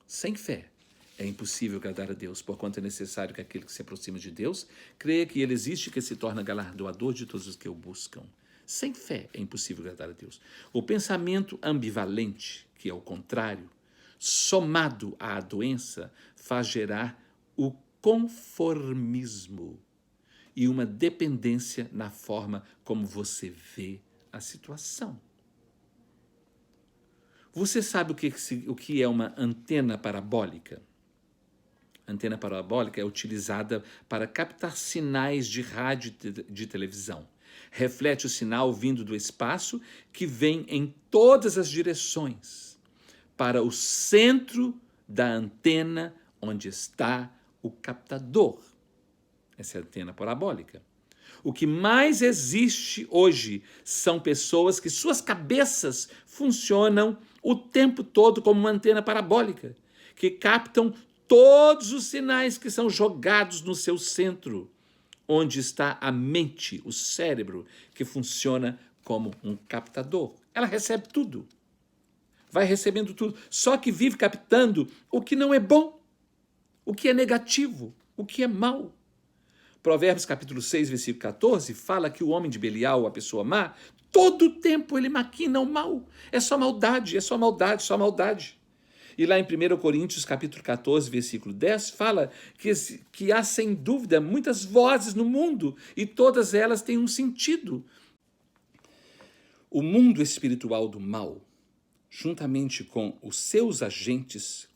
sem fé é impossível agradar a Deus, porquanto é necessário que aquele que se aproxima de Deus creia que ele existe e que se torna galardoador de todos os que o buscam. Sem fé é impossível agradar a Deus. O pensamento ambivalente, que é o contrário, somado à doença, faz gerar o conformismo e uma dependência na forma como você vê a situação. Você sabe o que é uma antena parabólica? A antena parabólica é utilizada para captar sinais de rádio e de televisão. Reflete o sinal vindo do espaço que vem em todas as direções para o centro da antena onde está o captador. Essa é a antena parabólica. O que mais existe hoje são pessoas que suas cabeças funcionam o tempo todo como uma antena parabólica, que captam todos os sinais que são jogados no seu centro, onde está a mente, o cérebro, que funciona como um captador. Ela recebe tudo, vai recebendo tudo, só que vive captando o que não é bom, o que é negativo, o que é mal. Provérbios capítulo 6, versículo 14, fala que o homem de Belial, a pessoa má, todo o tempo ele maquina o mal. É só maldade, é só maldade, só maldade. E lá em 1 Coríntios capítulo 14, versículo 10, fala que há sem dúvida muitas vozes no mundo e todas elas têm um sentido. O mundo espiritual do mal, juntamente com os seus agentes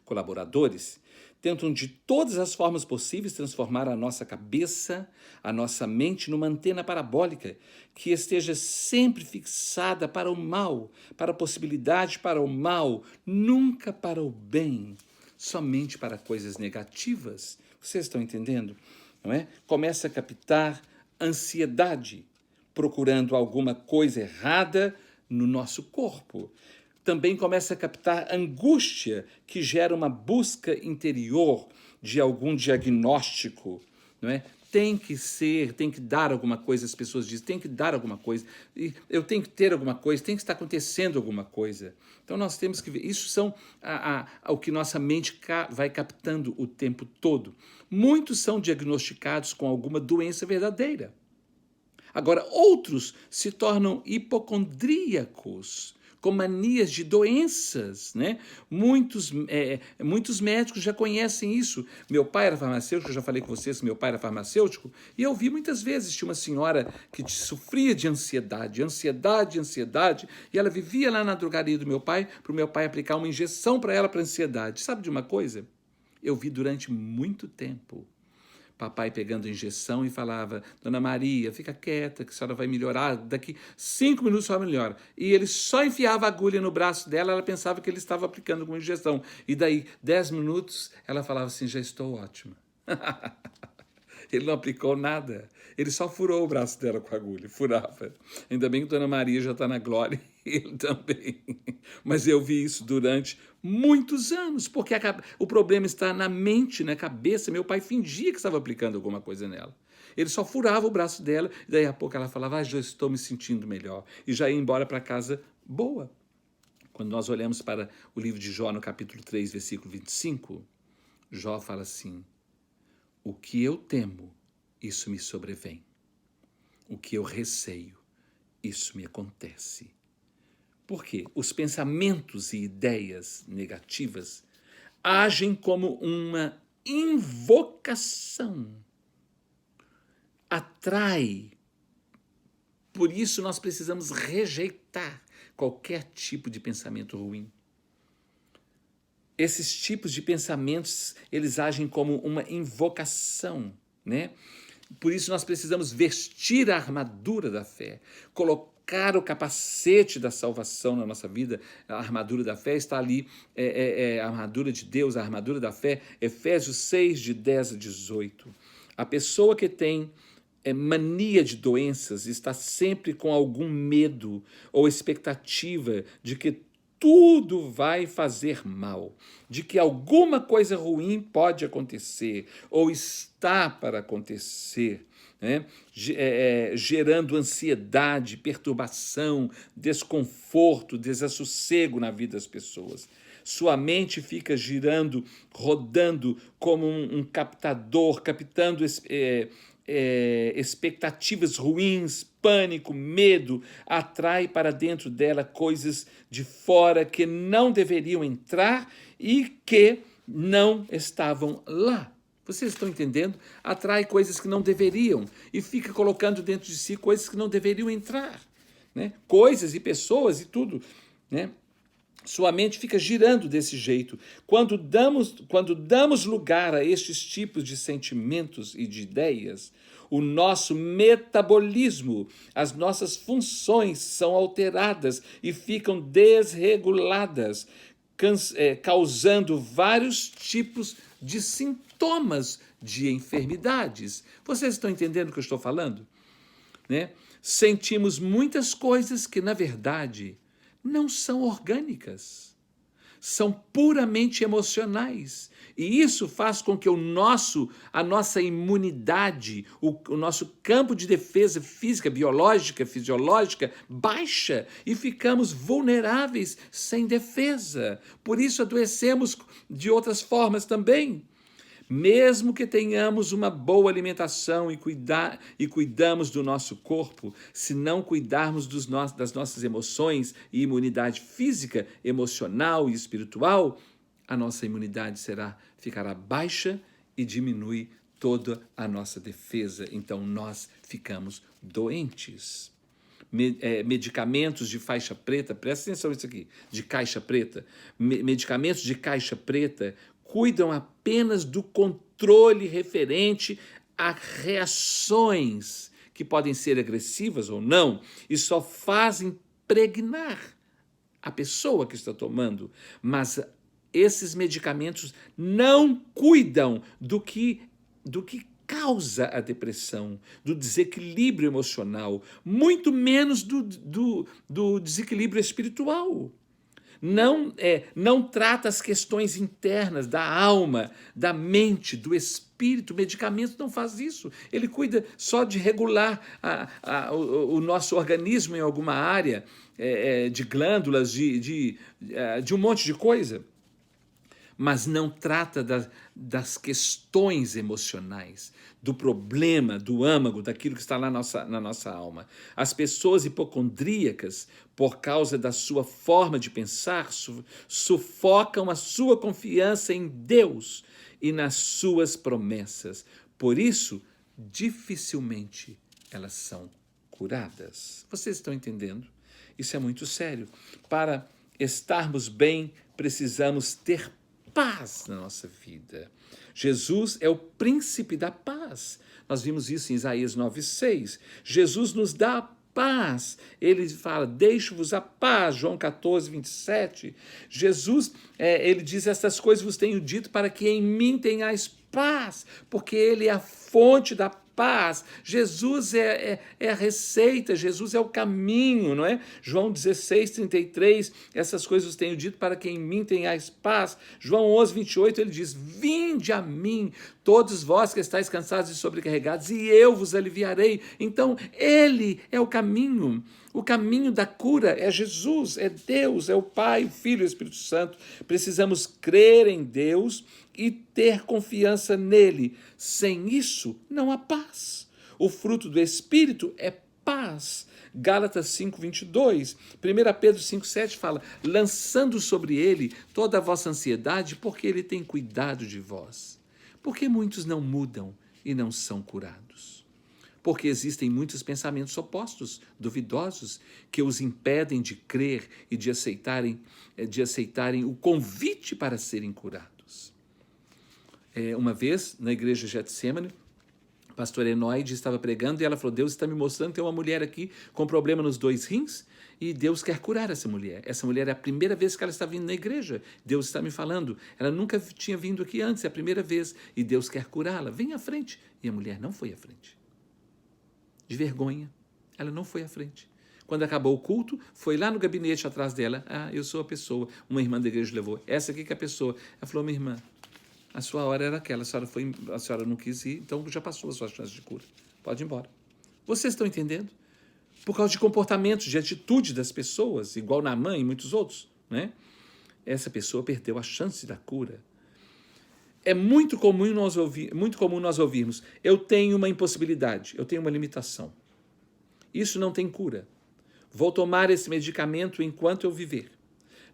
colaboradores, tentam de todas as formas possíveis transformar a nossa cabeça, a nossa mente numa antena parabólica que esteja sempre fixada para o mal, para a possibilidade para o mal, nunca para o bem, somente para coisas negativas. Vocês estão entendendo? Não é? Começa a captar ansiedade, procurando alguma coisa errada no nosso corpo. Também começa a captar angústia, que gera uma busca interior de algum diagnóstico, não é? Tem que dar alguma coisa, as pessoas dizem, tem que dar alguma coisa, eu tenho que ter alguma coisa, tem que estar acontecendo alguma coisa. Então nós temos que ver, isso são o que nossa mente vai captando o tempo todo. Muitos são diagnosticados com alguma doença verdadeira. Agora, outros se tornam hipocondríacos, com manias de doenças, né? Muitos médicos já conhecem isso. Meu pai era farmacêutico, eu já falei com vocês que meu pai era farmacêutico, e eu vi muitas vezes, tinha uma senhora que sofria de ansiedade, e ela vivia lá na drogaria do meu pai, para o meu pai aplicar uma injeção para ela para ansiedade. Sabe de uma coisa? Eu vi durante muito tempo papai pegando injeção e falava, Dona Maria, fica quieta que a senhora vai melhorar, daqui 5 minutos só melhora. E ele só enfiava a agulha no braço dela, ela pensava que ele estava aplicando uma injeção. E daí, 10 minutos, ela falava assim, já estou ótima. Ele não aplicou nada, ele só furou o braço dela com a agulha, furava. Ainda bem que Dona Maria já está na glória, ele também. Mas eu vi isso durante muitos anos, porque o problema está na mente, na cabeça. Meu pai fingia que estava aplicando alguma coisa nela. Ele só furava o braço dela, e daí a pouco ela falava, já estou me sentindo melhor. E já ia embora para casa boa. Quando nós olhamos para o livro de Jó, no capítulo 3, versículo 25, Jó fala assim, o que eu temo, isso me sobrevém. O que eu receio, isso me acontece. Por quê? Os pensamentos e ideias negativas agem como uma invocação. Atrai. Por isso nós precisamos rejeitar qualquer tipo de pensamento ruim. Esses tipos de pensamentos, eles agem como uma invocação, né? Por isso nós precisamos vestir a armadura da fé, colocar o capacete da salvação na nossa vida. A armadura da fé está ali, a armadura de Deus, a armadura da fé, Efésios 6, de 10 a 18. A pessoa que tem mania de doenças está sempre com algum medo ou expectativa de que tudo vai fazer mal, de que alguma coisa ruim pode acontecer ou está para acontecer, né? Gerando ansiedade, perturbação, desconforto, desassossego na vida das pessoas. Sua mente fica girando, rodando como um captador, captando expectativas ruins, pânico, medo, atrai para dentro dela coisas de fora que não deveriam entrar e que não estavam lá. Vocês estão entendendo? Atrai coisas que não deveriam e fica colocando dentro de si coisas que não deveriam entrar, né? Coisas e pessoas e tudo, né? Sua mente fica girando desse jeito. Quando damos lugar a estes tipos de sentimentos e de ideias, o nosso metabolismo, as nossas funções são alteradas e ficam desreguladas, causando vários tipos de sintomas de enfermidades. Vocês estão entendendo o que eu estou falando? Né? Sentimos muitas coisas que, na verdade, não são orgânicas, são puramente emocionais. E isso faz com que a nossa imunidade, o nosso campo de defesa física, biológica, fisiológica, baixa e ficamos vulneráveis, sem defesa. Por isso adoecemos de outras formas também. Mesmo que tenhamos uma boa alimentação e cuidamos do nosso corpo, se não cuidarmos das nossas emoções e imunidade física, emocional e espiritual, a nossa imunidade ficará baixa e diminui toda a nossa defesa. Então nós ficamos doentes. Medicamentos de faixa preta, presta atenção nisso aqui, de caixa preta, medicamentos de caixa preta cuidam apenas do controle referente a reações que podem ser agressivas ou não, e só fazem impregnar a pessoa que está tomando, mas esses medicamentos não cuidam do que causa a depressão, do desequilíbrio emocional, muito menos do desequilíbrio espiritual. Não trata as questões internas da alma, da mente, do espírito. O medicamento não faz isso. Ele cuida só de regular o nosso organismo em alguma área, de glândulas, de um monte de coisa. Mas não trata das questões emocionais, do problema, do âmago, daquilo que está na nossa alma. As pessoas hipocondríacas, por causa da sua forma de pensar, sufocam a sua confiança em Deus e nas suas promessas. Por isso, dificilmente elas são curadas. Vocês estão entendendo? Isso é muito sério. Para estarmos bem, precisamos ter paz na nossa vida. Jesus é o príncipe da paz. Nós vimos isso em Isaías 9:6. Jesus nos dá a paz. Ele fala, deixo-vos a paz, João 14:27. Jesus, ele diz, essas coisas vos tenho dito para que em mim tenhais paz, porque ele é a fonte da paz. Jesus é a receita, Jesus é o caminho, não é? João 16:33, essas coisas vos tenho dito para que em mim tenhais paz. João 11:28, ele diz, vinde a mim, todos vós que estáis cansados e sobrecarregados, e eu vos aliviarei. Então, ele é o caminho. O caminho da cura é Jesus, é Deus, é o Pai, o Filho e o Espírito Santo. Precisamos crer em Deus e ter confiança nele. Sem isso, não há paz. O fruto do Espírito é paz. Gálatas 5:22. 1 Pedro 5:7 fala, lançando sobre ele toda a vossa ansiedade, porque ele tem cuidado de vós. Porque muitos não mudam e não são curados. Porque existem muitos pensamentos opostos, duvidosos, que os impedem de crer e de aceitarem o convite para serem curados. Uma vez, na igreja Getsemane, a pastora Enoide estava pregando e ela falou, Deus está me mostrando que tem uma mulher aqui com problema nos 2 rins e Deus quer curar essa mulher. Essa mulher é a primeira vez que ela está vindo na igreja. Deus está me falando. Ela nunca tinha vindo aqui antes, é a primeira vez. E Deus quer curá-la. Vem à frente. E a mulher não foi à frente. De vergonha, ela não foi à frente. Quando acabou o culto, foi lá no gabinete atrás dela. Ah, eu sou a pessoa. Uma irmã da igreja levou. Essa aqui que é a pessoa. Ela falou, minha irmã, a sua hora era aquela. A senhora não quis ir, então já passou a sua chance de cura. Pode ir embora. Vocês estão entendendo? Por causa de comportamentos, de atitude das pessoas, igual Naamã e muitos outros, né? Essa pessoa perdeu a chance da cura. É muito comum nós ouvirmos, eu tenho uma impossibilidade, eu tenho uma limitação. Isso não tem cura. Vou tomar esse medicamento enquanto eu viver.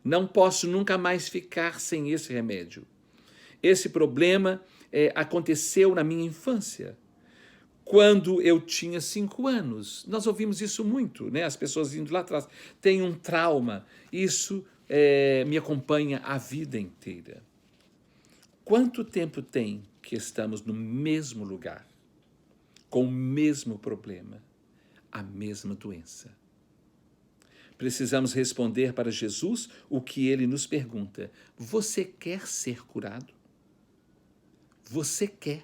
Não posso nunca mais ficar sem esse remédio. Esse problema aconteceu na minha infância, quando eu tinha 5 anos. Nós ouvimos isso muito, né? As pessoas indo lá atrás. Tem um trauma. Isso me acompanha a vida inteira. Quanto tempo tem que estamos no mesmo lugar, com o mesmo problema, a mesma doença? Precisamos responder para Jesus o que ele nos pergunta. Você quer ser curado? Você quer?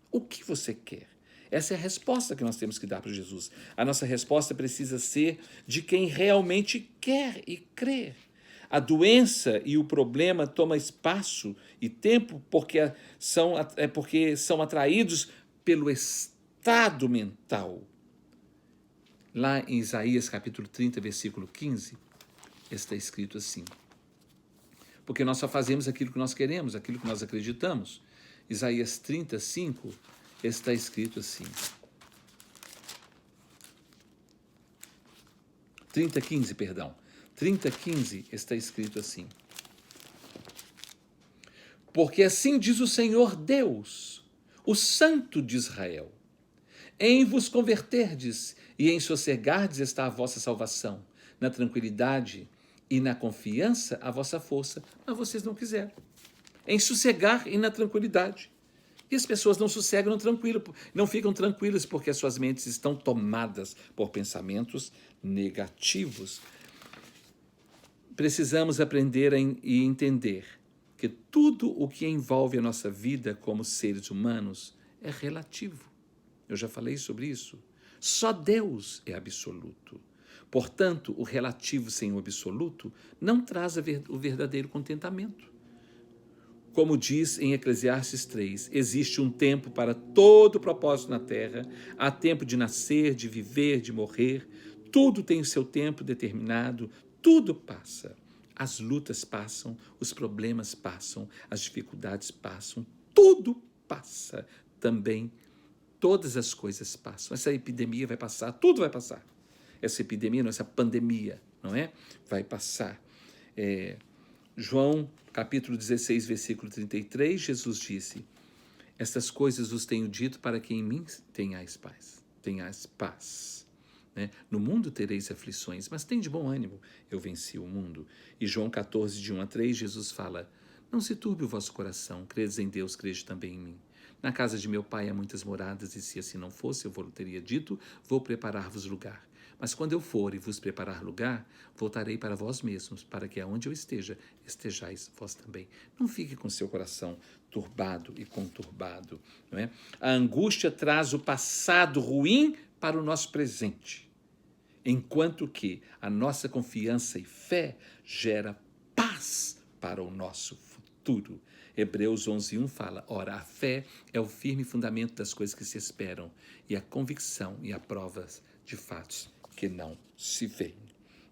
O que você quer? Essa é a resposta que nós temos que dar para Jesus. A nossa resposta precisa ser de quem realmente quer e crê. A doença e o problema tomam espaço e tempo porque são atraídos pelo estado mental. Lá em Isaías capítulo 30, versículo 15, está escrito assim. Porque nós só fazemos aquilo que nós queremos, aquilo que nós acreditamos. Isaías 35 está escrito assim. 30:15, perdão. 30:15 está escrito assim. Porque assim diz o Senhor Deus, o Santo de Israel: em vos converterdes e em sossegardes está a vossa salvação, na tranquilidade e na confiança a vossa força, mas vocês não quiseram. Em sossegar e na tranquilidade. E as pessoas não sossegam não ficam tranquilas porque as suas mentes estão tomadas por pensamentos negativos. Precisamos aprender e entender que tudo o que envolve a nossa vida como seres humanos é relativo. Eu já falei sobre isso. Só Deus é absoluto. Portanto, o relativo sem o absoluto não traz o verdadeiro contentamento. Como diz em Eclesiastes 3, existe um tempo para todo propósito na terra, há tempo de nascer, de viver, de morrer, tudo tem o seu tempo determinado, tudo passa. As lutas passam, os problemas passam, as dificuldades passam, tudo passa. Também todas as coisas passam. Essa epidemia vai passar, tudo vai passar. Essa epidemia, não, essa pandemia, não é? Vai passar. João, capítulo 16, versículo 33, Jesus disse: estas coisas vos tenho dito para que em mim tenhais paz. Né? No mundo tereis aflições, mas tem de bom ânimo, eu venci o mundo. E João 14, de 1-3, Jesus fala: não se turbe o vosso coração, credes em Deus, crede também em mim. Na casa de meu pai há muitas moradas, e se assim não fosse, eu vos teria dito, vou preparar-vos lugar. Mas quando eu for e vos preparar lugar, voltarei para vós mesmos, para que aonde eu esteja, estejais vós também. Não fique com seu coração turbado e conturbado. Não é? A angústia traz o passado ruim para o nosso presente, enquanto que a nossa confiança e fé gera paz para o nosso futuro. Hebreus 11:1 fala: ora, a fé é o firme fundamento das coisas que se esperam e a convicção e a prova de fatos que não se veem.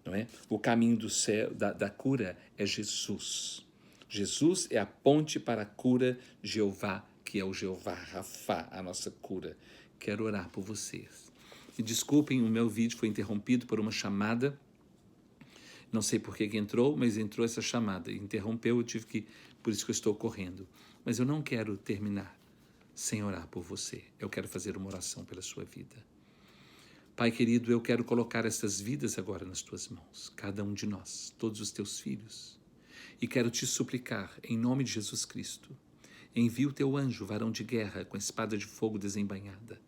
Não é? O caminho do céu, da cura é Jesus. Jesus é a ponte para a cura, Jeová, que é o Jeová Rafá, a nossa cura. Quero orar por vocês. Me desculpem, o meu vídeo foi interrompido por uma chamada. Não sei por que entrou, mas entrou essa chamada. Interrompeu, por isso que eu estou correndo. Mas eu não quero terminar sem orar por você. Eu quero fazer uma oração pela sua vida. Pai querido, eu quero colocar essas vidas agora nas tuas mãos, cada um de nós, todos os teus filhos. E quero te suplicar, em nome de Jesus Cristo, envia o teu anjo, varão de guerra, com a espada de fogo desembainhada,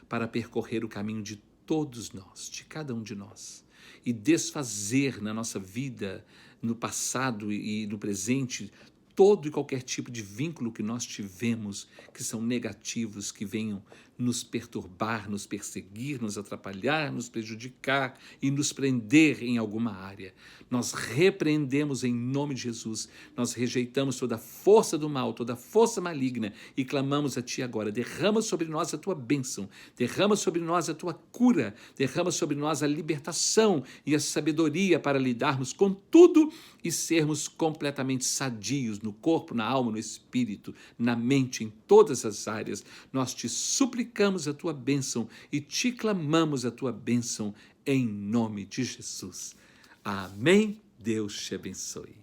para percorrer o caminho de todos nós, de cada um de nós, e desfazer na nossa vida, no passado e no presente, todo e qualquer tipo de vínculo que nós tivemos, que são negativos, que venham nos perturbar, nos perseguir, nos atrapalhar, nos prejudicar e nos prender em alguma área. Nós repreendemos em nome de Jesus, nós rejeitamos toda a força do mal, toda a força maligna e clamamos a Ti agora. Derrama sobre nós a Tua bênção, derrama sobre nós a Tua cura, derrama sobre nós a libertação e a sabedoria para lidarmos com tudo e sermos completamente sadios no corpo, na alma, no espírito, na mente, em todas as áreas. Nós Te suplicamos a Tua bênção e Te clamamos a Tua bênção em nome de Jesus. Amém. Deus te abençoe.